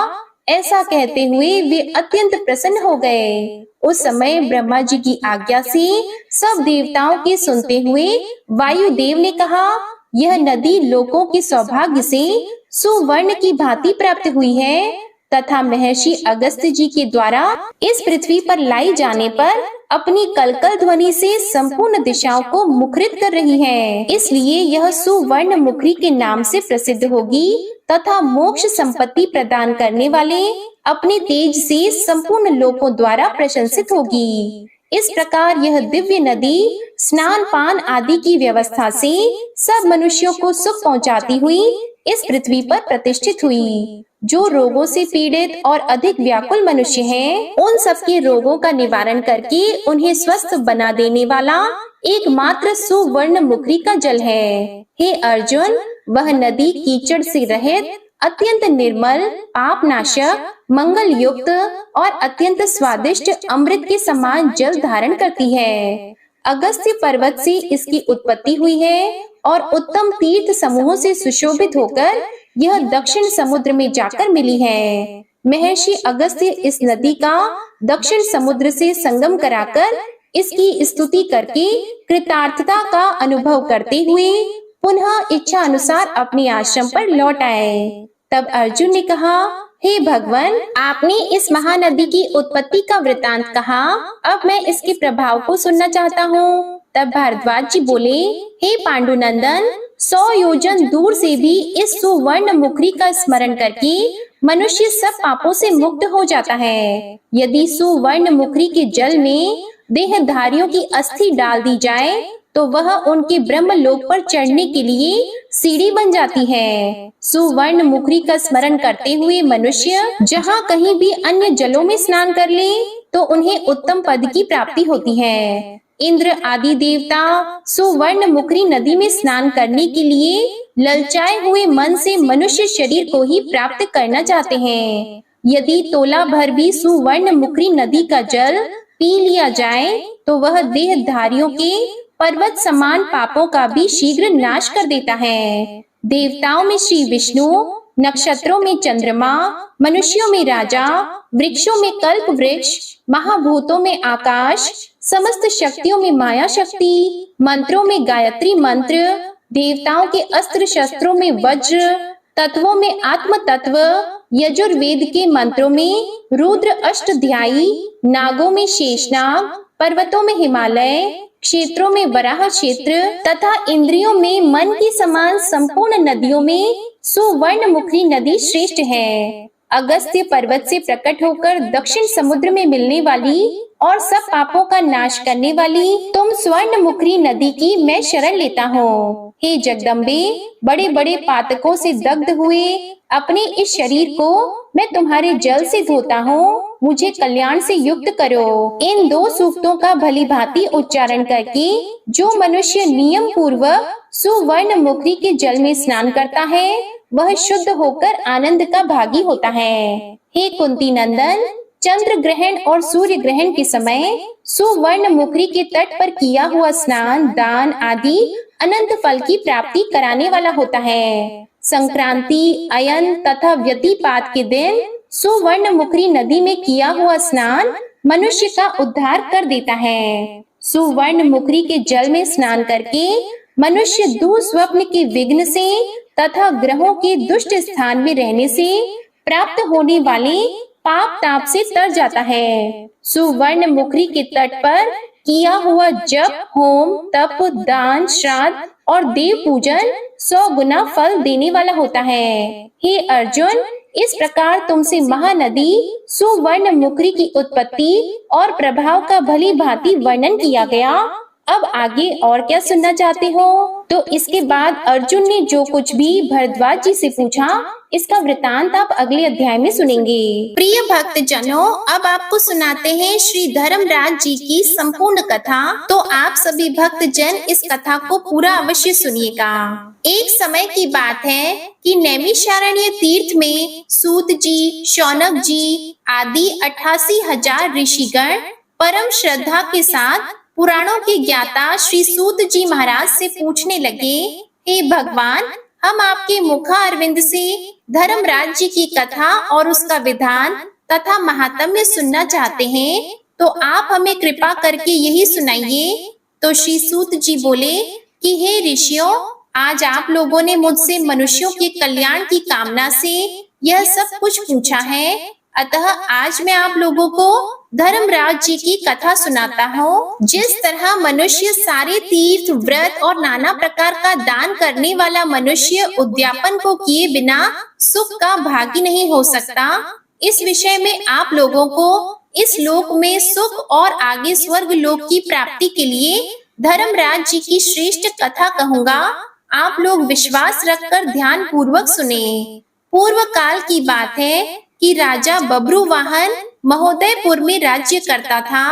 ऐसा कहते हुए वे अत्यंत प्रसन्न हो गए। उस समय ब्रह्मा जी की आज्ञा से सब देवताओं के सुनते हुए वायुदेव ने कहा, यह नदी लोगों के सौभाग्य से सुवर्ण की भांति प्राप्त हुई है तथा महर्षि अगस्त्य जी के द्वारा इस पृथ्वी पर लाई जाने पर अपनी कलकल ध्वनि से संपूर्ण दिशाओं को मुखरित कर रही है। इसलिए यह सुवर्ण मुखरी के नाम से प्रसिद्ध होगी तथा मोक्ष संपत्ति प्रदान करने वाले अपने तेज से संपूर्ण लोकों द्वारा प्रशंसित होगी। इस प्रकार यह दिव्य नदी स्नान पान आदि की व्यवस्था से सब मनुष्यों को सुख पहुंचाती हुई इस पृथ्वी पर प्रतिष्ठित हुई। जो रोगों से पीड़ित और अधिक व्याकुल मनुष्य हैं, उन सबके रोगों का निवारण करके उन्हें स्वस्थ बना देने वाला एकमात्र सुवर्ण मुखरी का जल है। हे अर्जुन, वह नदी कीचड़ से रहित, अत्यंत निर्मल, पाप नाशक, मंगल युक्त और अत्यंत स्वादिष्ट अमृत के समान जल धारण करती है। अगस्त्य पर्वत से इसकी उत्पत्ति हुई है और उत्तम तीर्थ समूहों से सुशोभित होकर यह दक्षिण समुद्र में जाकर मिली है। महर्षि अगस्त्य इस नदी का दक्षिण समुद्र से संगम कराकर इसकी स्तुति करके कृतार्थता का अनुभव करते हुए पुनः इच्छा अनुसार अपने आश्रम पर लौट आए। तब अर्जुन ने कहा, हे भगवान, आपने इस महानदी की उत्पत्ति का वृतांत कहा, अब मैं इसके प्रभाव को सुनना चाहता हूँ। तब भारद्वाज जी बोले, हे पांडुनंदन, 100 योजन दूर से भी इस सुवर्ण मुखरी का स्मरण करके मनुष्य सब पापों से मुक्त हो जाता है। यदि सुवर्ण मुखरी के जल में देहधारियों की अस्थि डाल दी जाए तो वह उनके ब्रह्म लोक पर चढ़ने के लिए सीढ़ी बन जाती है। सुवर्ण मुखरी का स्मरण करते हुए मनुष्य जहाँ कहीं भी अन्य जलों में स्नान कर ले तो उन्हें उत्तम पद की प्राप्ति होती है। इंद्र आदि देवता सुवर्ण मुखरी नदी में स्नान करने के लिए ललचाए हुए मन से मनुष्य शरीर को ही प्राप्त करना चाहते हैं। यदि तोला भर भी सुवर्ण मुखरी नदी का जल पी लिया जाए तो वह देहधारियों के पर्वत समान पापों का भी शीघ्र नाश कर देता है। देवताओं में श्री विष्णु, नक्षत्रों में चंद्रमा, मनुष्यों में राजा, वृक्षों में कल्प वृक्ष, महाभूतों में आकाश, समस्त शक्तियों में माया शक्ति, मंत्रों में गायत्री मंत्र, देवताओं के अस्त्र शस्त्रों में वज्र, तत्वों में आत्म तत्व, यजुर्वेद के मंत्रों में रुद्र अष्टध्यायी, नागों में शेषनाग, पर्वतों में हिमालय, क्षेत्रों में वराह क्षेत्र तथा इंद्रियों में मन की समान संपूर्ण नदियों में सुवर्ण मुखरी नदी श्रेष्ठ है। अगस्त्य पर्वत से प्रकट होकर दक्षिण समुद्र में मिलने वाली और सब पापों का नाश करने वाली तुम स्वर्ण मुखरी नदी की मैं शरण लेता हूँ। हे जगदम्बे, बड़े बड़े पातकों से दग्ध हुए अपने इस शरीर को मैं तुम्हारे जल से धोता हूँ, मुझे कल्याण से युक्त करो। इन दो सूक्तों का भली भांति उच्चारण करके जो मनुष्य नियम पूर्वक सुवर्ण मुखरी के जल में स्नान करता है वह शुद्ध होकर आनंद का भागी होता है। हे कुंती नंदन, चंद्र ग्रहण और सूर्य ग्रहण के समय सुवर्ण मुखरी के तट पर किया हुआ स्नान, दान आदि अनंत फल की प्राप्ति कराने वाला होता है। संक्रांति, अयन तथा व्यतिपात के दिन सुवर्ण मुखरी नदी में किया हुआ स्नान मनुष्य का उद्धार कर देता है। सुवर्ण मुखरी के जल में स्नान करके मनुष्य दुःस्वप्न के विघ्न से तथा ग्रहों के दुष्ट स्थान में रहने से प्राप्त होने वाले पाप ताप से तर जाता है। सुवर्ण मुखरी के तट पर किया हुआ जप, होम, तप, दान, श्राद्ध और देव पूजन 100 गुना फल देने वाला होता है। हे अर्जुन, इस प्रकार तुमसे महानदी सुवर्ण मुखरी की उत्पत्ति और प्रभाव का भली भांति वर्णन किया गया। अब आगे और क्या सुनना चाहते हो? तो इसके बाद अर्जुन ने जो कुछ भी भरद्वाज जी से पूछा इसका वृतांत आप अगले अध्याय में सुनेंगे। प्रिय भक्त जनों, अब आपको सुनाते हैं श्री धर्मराज जी की संपूर्ण कथा। तो आप सभी भक्त जन इस कथा को पूरा अवश्य सुनिएगा। एक समय की बात है कि नैमिषारण्य तीर्थ में सूत जी, शौनक जी आदि 88,000 ऋषिगण परम श्रद्धा के साथ पुराणों के ज्ञाता श्री सूत जी महाराज से पूछने लगे, हे भगवान, हम आपके मुखारविंद से धर्मराज जी की कथा और उसका विधान तथा महात्म्य सुनना चाहते हैं, तो आप हमें कृपा करके यही सुनाइए। तो श्री सूत जी बोले कि हे ऋषियों, आज आप लोगों ने मुझसे मनुष्यों के कल्याण की कामना से यह सब कुछ पूछा है, अतः आज मैं आप लोगों को धर्मराज जी की कथा सुनाता हूँ। जिस तरह मनुष्य सारे तीर्थ, व्रत और नाना प्रकार का दान करने वाला मनुष्य उद्यापन को किए बिना सुख का भागी नहीं हो सकता, इस विषय में आप लोगों को इस लोक में सुख और आगे स्वर्ग लोक की प्राप्ति के लिए धर्मराज जी की श्रेष्ठ कथा कहूँगा। आप लोग विश्वास रखकर ध्यान पूर्वक सुने। पूर्व काल की बात है कि राजा बब्रुवाहन महोदयपुर में राज्य करता था।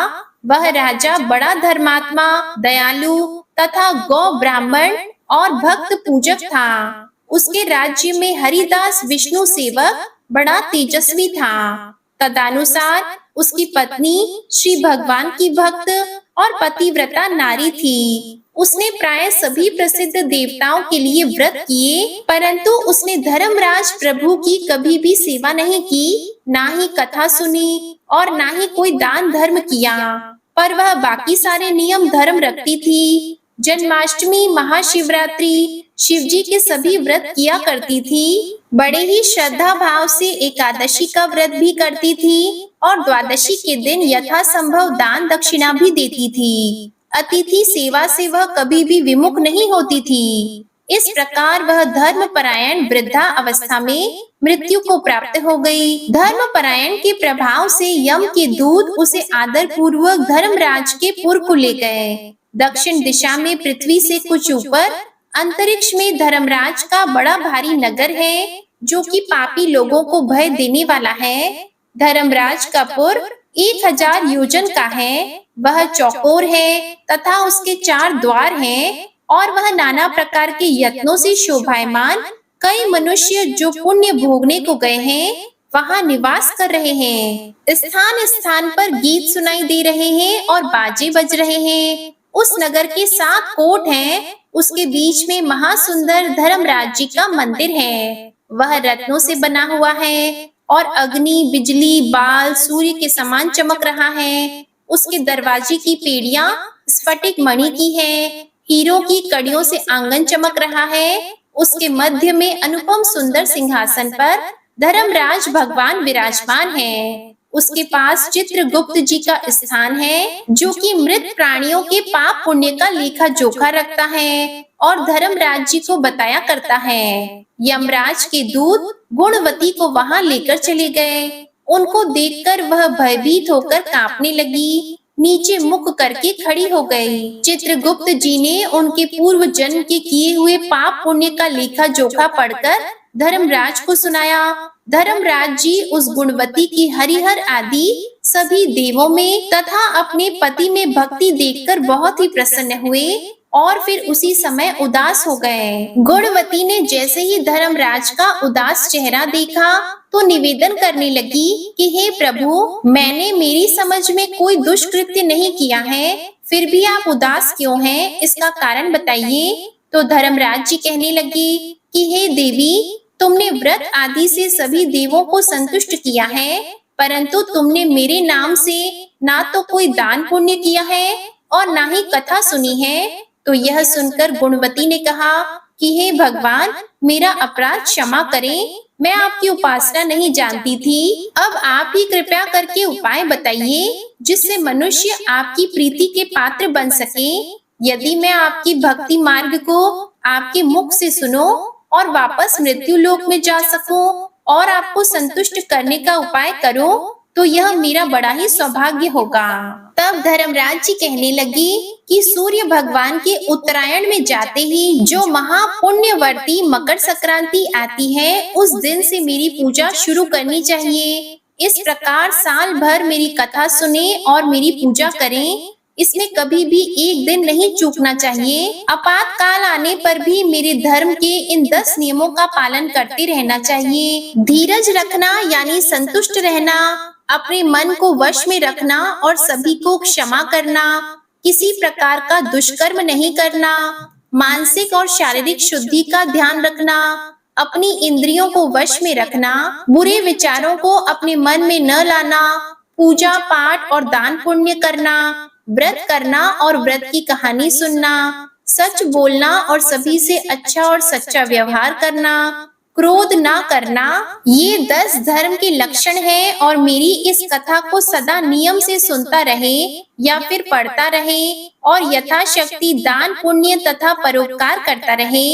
वह राजा बड़ा धर्मात्मा, दयालु तथा गौ ब्राह्मण और भक्त पूजक था। उसके राज्य में हरिदास विष्णु सेवक बड़ा तेजस्वी था। तदनुसार उसकी पत्नी श्री भगवान की भक्त और पतिव्रता नारी थी। उसने प्राय सभी प्रसिद्ध देवताओं के लिए व्रत किए, परंतु उसने धर्मराज प्रभु की कभी भी सेवा नहीं की, ना ही कथा सुनी और ना ही कोई दान धर्म किया। पर वह बाकी सारे नियम धर्म रखती थी। जन्माष्टमी, महाशिवरात्रि, शिवजी के सभी व्रत किया करती थी। बड़े ही श्रद्धा भाव से एकादशी का व्रत भी करती थी और द्वादशी के दिन यथासंभव दान दक्षिणा भी देती थी। अतिथि सेवा से वह कभी भी विमुख नहीं होती थी। इस प्रकार वह धर्म परायण वृद्धा अवस्था में मृत्यु को प्राप्त हो गई। धर्म परायण के प्रभाव से यम के दूत उसे आदर पूर्वक धर्मराज के पुर को ले गए। दक्षिण दिशा में पृथ्वी से कुछ ऊपर अंतरिक्ष में धर्मराज का बड़ा भारी नगर है, जो कि पापी लोगों को भय देने वाला है। धर्मराज का पुर 1000 योजन का है। वह चौकोर है तथा उसके 4 द्वार हैं और वह नाना प्रकार के यत्नों से शोभायमान। कई मनुष्य जो पुण्य भोगने को गए हैं वहाँ निवास कर रहे हैं। स्थान स्थान पर गीत सुनाई दे रहे हैं और बाजे बज रहे हैं। उस नगर के 7 कोट हैं। उसके बीच में महासुंदर धर्मराज जी का मंदिर है। वह रत्नों से बना हुआ है और अग्नि, बिजली, बाल सूर्य के समान चमक रहा है। उसके दरवाजे की पेड़ियां स्फटिक मणि की है। हीरों की कड़ियों से आंगन चमक रहा है। उसके मध्य में अनुपम सुंदर सिंहासन पर धर्मराज भगवान विराजमान है। उसके पास चित्रगुप्त जी का स्थान है, जो कि मृत प्राणियों के पाप पुण्य का लेखा जोखा रखता है और धर्मराज जी को बताया करता है। यमराज के दूत गुणवती को वहां लेकर चले गए। उनको देखकर वह भयभीत होकर कांपने लगी, नीचे मुख करके खड़ी हो गई। चित्रगुप्त जी ने उनके पूर्व जन्म के किए हुए पाप पुण्य का लेखा जोखा पढ़कर धर्मराज को सुनाया। धर्मराज जी उस गुणवती की हरिहर आदि सभी देवों में तथा अपने पति में भक्ति देखकर बहुत ही प्रसन्न हुए और फिर उसी समय उदास हो गए। गुणवती ने जैसे ही धर्मराज का उदास चेहरा देखा तो निवेदन करने लगी कि हे प्रभु, मैंने मेरी समझ में कोई दुष्कृत्य नहीं किया है, फिर भी आप उदास क्यों हैं? इसका कारण बताइए। तो धर्मराज जी कहने लगे कि हे देवी, तुमने व्रत आदि से सभी देवों को संतुष्ट किया है, परंतु तुमने मेरे नाम से ना तो कोई दान पुण्य किया है और ना ही कथा सुनी है। तो यह सुनकर गुणवती ने कहा कि हे भगवान, मेरा अपराध क्षमा करें, मैं आपकी उपासना नहीं जानती थी। अब आप ही कृपया करके उपाय बताइए जिससे मनुष्य आपकी प्रीति के पात्र बन सके। यदि मैं आपकी भक्ति मार्ग को आपके मुख से सुनो और वापस मृत्यु लोक में जा सकूं और आपको संतुष्ट करने का उपाय करो तो यह मेरा बड़ा ही सौभाग्य होगा। तब धर्मराज जी कहने लगे कि सूर्य भगवान के उत्तरायण में जाते ही जो महापुण्यवर्ती मकर संक्रांति आती है, उस दिन से मेरी पूजा शुरू करनी चाहिए। इस प्रकार साल भर मेरी कथा सुने और मेरी पूजा करें। इसमें कभी भी एक दिन नहीं चूकना चाहिए। आपातकाल आने पर भी मेरे धर्म के इन 10 नियमों का पालन करते रहना चाहिए। धीरज रखना यानी संतुष्ट रहना, अपने मन को वश में रखना और सभी को क्षमा करना, किसी प्रकार का दुष्कर्म नहीं करना, मानसिक और शारीरिक शुद्धि का ध्यान रखना, अपनी इंद्रियों को वश में रखना, बुरे विचारों को अपने मन में न लाना, पूजा पाठ और दान पुण्य करना, व्रत करना और व्रत की कहानी सुनना, सच बोलना और सभी से अच्छा और सच्चा व्यवहार करना, क्रोध ना करना, ये 10 धर्म के लक्षण हैं और मेरी इस कथा को सदा नियम से सुनता रहे या फिर पढ़ता रहे और यथाशक्ति दान पुण्य तथा परोपकार करता रहे।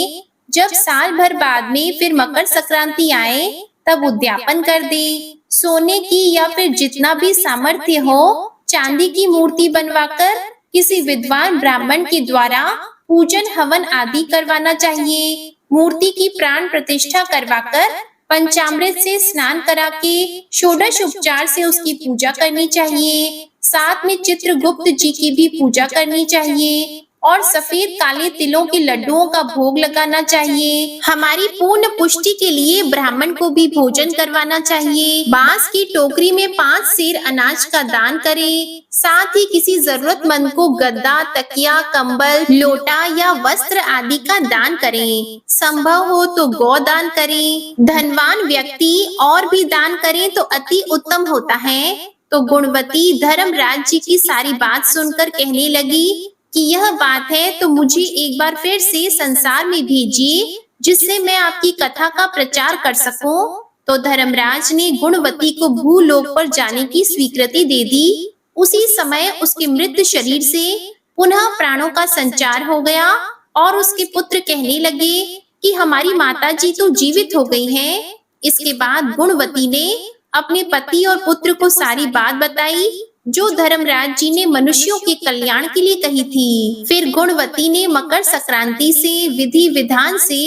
जब साल भर बाद में फिर मकर संक्रांति आए तब उद्यापन कर दे। सोने की या फिर जितना भी सामर्थ्य हो चांदी की मूर्ति बनवाकर किसी विद्वान ब्राह्मण के द्वारा पूजन हवन आदि करवाना चाहिए। मूर्ति की प्राण प्रतिष्ठा करवाकर पंचामृत से स्नान करा के षोडश उपचार से उसकी पूजा करनी चाहिए। साथ में चित्रगुप्त जी की भी पूजा करनी चाहिए और सफेद काले तिलों के लड्डुओं का भोग लगाना चाहिए। हमारी पूर्ण पुष्टि के लिए ब्राह्मण को भी भोजन करवाना चाहिए। बांस की टोकरी में 5 सेर अनाज का दान करें। साथ ही किसी जरूरतमंद को गद्दा, तकिया, कंबल, लोटा या वस्त्र आदि का दान करें। संभव हो तो गौदान करें। धनवान व्यक्ति और भी दान करें तो अति उत्तम होता है। तो गुणवती धर्मराज जी की सारी बात सुनकर कहने लगी कि यह बात है तो मुझे एक बार फिर से संसार में भेजिए जिससे मैं आपकी कथा का प्रचार कर सकूं। तो धर्मराज ने गुणवती को भूलोक पर जाने की स्वीकृति दे दी। उसी समय उसके मृत शरीर से पुनः प्राणों का संचार हो गया और उसके पुत्र कहने लगे कि हमारी माताजी तो जीवित हो गई हैं। इसके बाद गुणवती ने अपने पति और पुत्र को सारी बात बताई जो धर्मराज जी ने मनुष्यों के कल्याण के लिए कही थी। फिर गुणवती ने मकर संक्रांति से विधि विधान से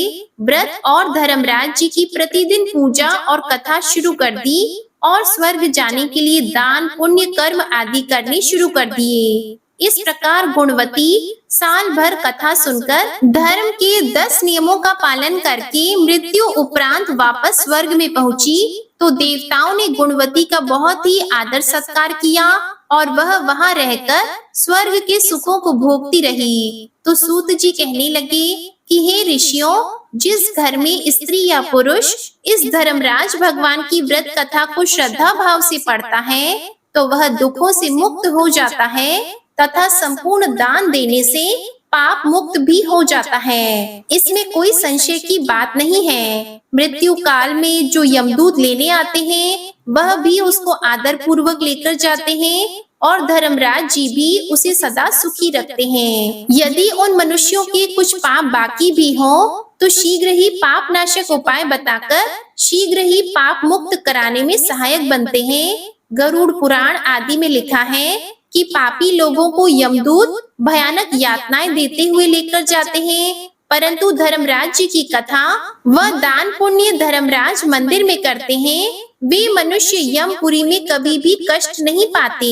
व्रत और धर्मराज जी की प्रतिदिन पूजा और कथा शुरू कर दी। और स्वर्ग जाने के लिए दान पुण्य कर्म आदि करने शुरू कर दिए। इस प्रकार गुणवती साल भर कथा सुनकर धर्म के 10 नियमों का पालन करके मृत्यु उपरांत वापस स्वर्ग में पहुंची तो देवताओं ने गुणवती का बहुत ही आदर सत्कार किया और वह वहां रहकर स्वर्ग के सुखों को भोगती रही। तो सूत जी कहने लगे कि हे ऋषियों, जिस घर में स्त्री या पुरुष इस धर्मराज भगवान की व्रत कथा को श्रद्धा भाव से पढ़ता है तो वह दुखों से मुक्त हो जाता है तथा संपूर्ण दान देने से पाप मुक्त भी हो जाता है। इसमें कोई संशय की बात नहीं है। मृत्यु काल में जो यमदूत लेने आते हैं वह भी उसको आदर पूर्वक लेकर जाते हैं और धर्मराज जी भी उसे सदा सुखी रखते हैं। यदि उन मनुष्यों के कुछ पाप बाकी भी हो तो शीघ्र ही पाप नाशक उपाय बताकर शीघ्र ही पाप मुक्त कराने में सहायक बनते हैं। गरुड़ पुराण आदि में लिखा है कि पापी लोगों को यमदूत भयानक यातनाएं देते हुए लेकर जाते हैं, परंतु धर्मराज जी की कथा वह दान पुण्य धर्मराज मंदिर में करते हैं वे मनुष्य यमपुरी में कभी भी कष्ट नहीं पाते।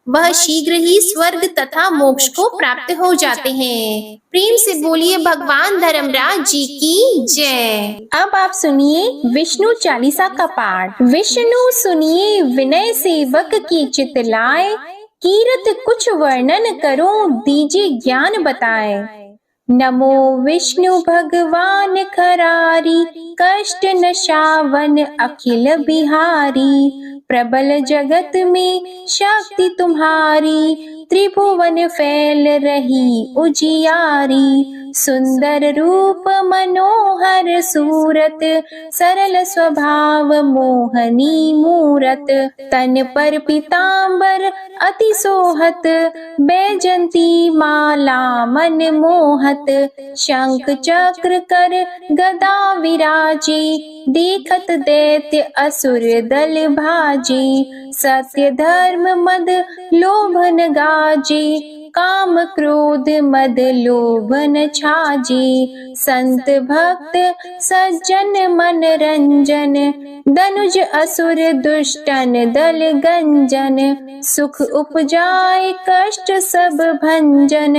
वह शीघ्र ही स्वर्ग तथा मोक्ष को प्राप्त हो जाते हैं। प्रेम से बोलिए भगवान धर्मराज जी की जय। अब आप सुनिए विष्णु चालीसा का पाठ। विष्णु सुनिए विनय सेवक की चित लाए, कीरत कुछ वर्णन करो दीजिए ज्ञान बताए। नमो विष्णु भगवान खरारी, कष्ट नशावन अखिल बिहारी। प्रबल जगत में शक्ति तुम्हारी, त्रिभुवन फैल रही उजियारी। सुंदर रूप मनोहर सूरत, सरल स्वभाव मोहनी मूरत। तन पर पीतांबर अति सोहत, बैजंती माला मन मोहत। शंख चक्र कर गदा विराजे, देखत दैत्य असुर दल भाजे। सत्य धर्म मद लोभन गाजे, काम क्रोध मद लोभन छाजे। संत भक्त सज्जन मन रंजन, धनुज असुर दुष्टन दल गंजन। सुख उपजाए कष्ट सब भंजन,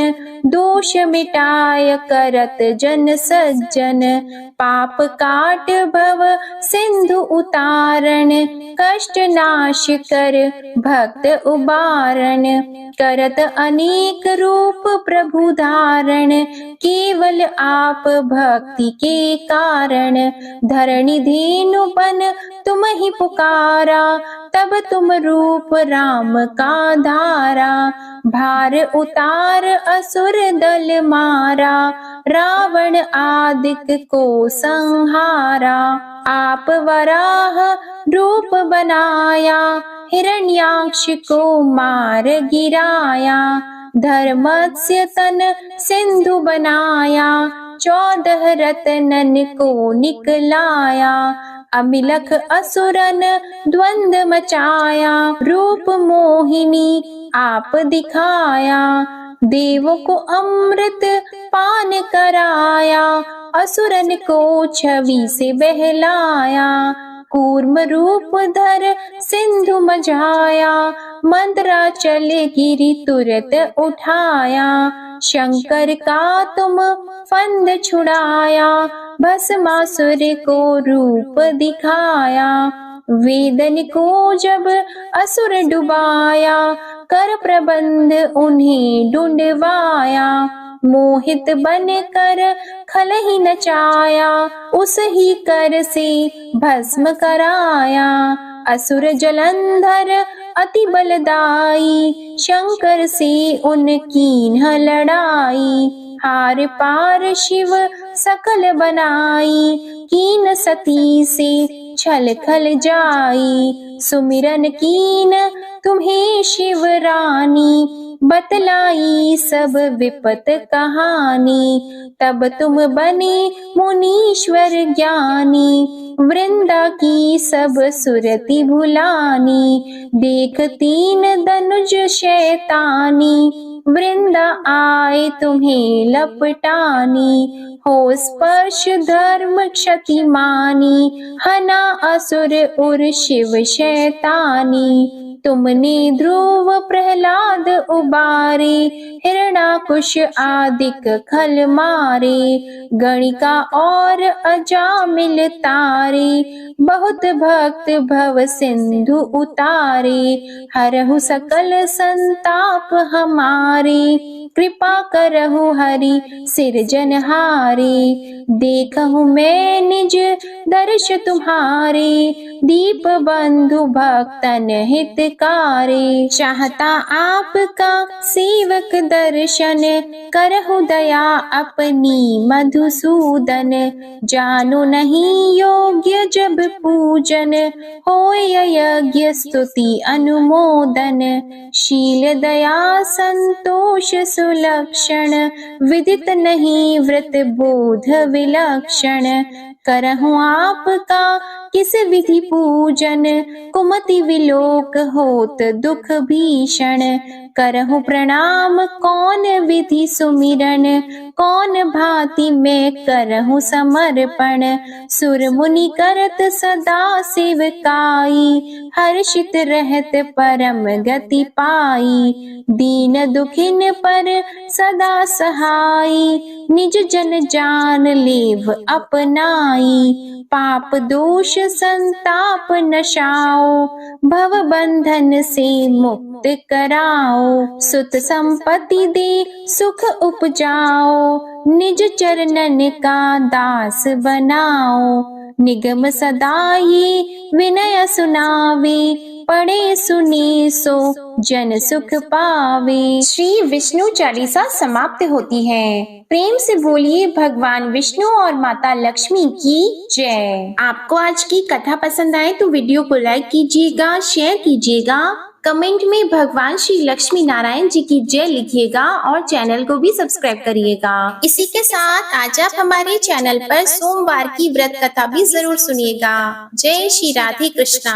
दोष मिटाय करत जन सज्जन। पाप काट भव सिंधु उतारण, कष्ट नाश कर भक्त उबारण। करत अनेक रूप प्रभु धारण, केवल आप भक्ति के कारण। धरणी धेनु बन तुम ही पुकारा, तब तुम रूप राम का धारा। भार उतार असुर दल मारा, रावण आदित्य को संहारा। आप वराह रूप बनाया, हिरण्याक्ष को मार गिराया। धर्मस्य तन सिंधु बनाया, 14 रत्नन को निकलाया। अमिलख असुरन द्वंद मचाया, रूप मोहिनी आप दिखाया। देवों को अमृत पान कराया, असुरन को छवि से बहलाया। कूर्म रूप धर सिंधु मझाया, मंदराचल गिरि तुरत उठाया। शंकर का तुम फंद छुड़ाया, भस्मासुर को रूप दिखाया। वेदन को जब असुर डुबाया, कर प्रबंध उन्हें ढूंढवाया। मोहित बन कर खल ही नचाया, उस ही कर से भस्म कराया। असुर जलंधर अति बलदाई, शंकर से उनकी लड़ाई। हार पार शिव सकल बनाई, कीन सती से छल खल जाई। सुमिरन कीन तुम्हें शिव रानी, बतलाई सब विपत कहानी। तब तुम बने मुनीश्वर ज्ञानी, वृंदा की सब सुरति भुलानी। देख तीन धनुज शैतानी, वृंदा आए तुम्हें लपटानी, हो स्पर्श धर्म क्षति मानी, हना असुर उर शिव शैतानी। तुमने ध्रुव प्रहलाद उबारे, हिरणाकुश आदिक खल मारे, गणिका और अजामिल तारे, बहुत भक्त भव सिंधु उतारे, हरहु सकल संताप हमारे, कृपा करहु हरि सिरजनहारे। देखहु मैं निज दर्श तुम्हारे, दीप बंधु भक्तन हितकारे। चाहता आपका सेवक दर्शन, करहु दया अपनी मधुसूदन। जानो नहीं योग्य जब पूजन, होय यज्ञ स्तुति अनुमोदन। शील दया संतोष सुलक्षण, विदित नहीं व्रत बोध विलक्षण। करहु आपका किस विधि पूजन, कुमति विलोक होत दुख भीषण। करहु प्रणाम कौन विधि सुमिरन, कौन भांति मैं करहु समर्पण। सुर मुनि करत सदा सेवकाई, हर्षित रहत परम गति पाई। दीन दुखिन पर सदा सहाई, निज जन जान लेव अपनाई। पाप दोष संताप नशाओ, भव बंधन से मुक्त कराओ। सुत संपत्ति दे सुख उपजाओ, निज चरणन का दास बनाओ। निगम सदा ये विनय सुनावे, पढ़े सुने सो जन सुख पावे। श्री विष्णु चालीसा समाप्त होती है। प्रेम से बोलिए भगवान विष्णु और माता लक्ष्मी की जय। आपको आज की कथा पसंद आए तो वीडियो को लाइक कीजिएगा, शेयर कीजिएगा, कमेंट में भगवान श्री लक्ष्मी नारायण जी की जय लिखिएगा और चैनल को भी सब्सक्राइब करिएगा। इसी के साथ आज आप हमारे चैनल पर सोमवार की व्रत कथा भी जरूर सुनिएगा। जय श्री राधे कृष्णा।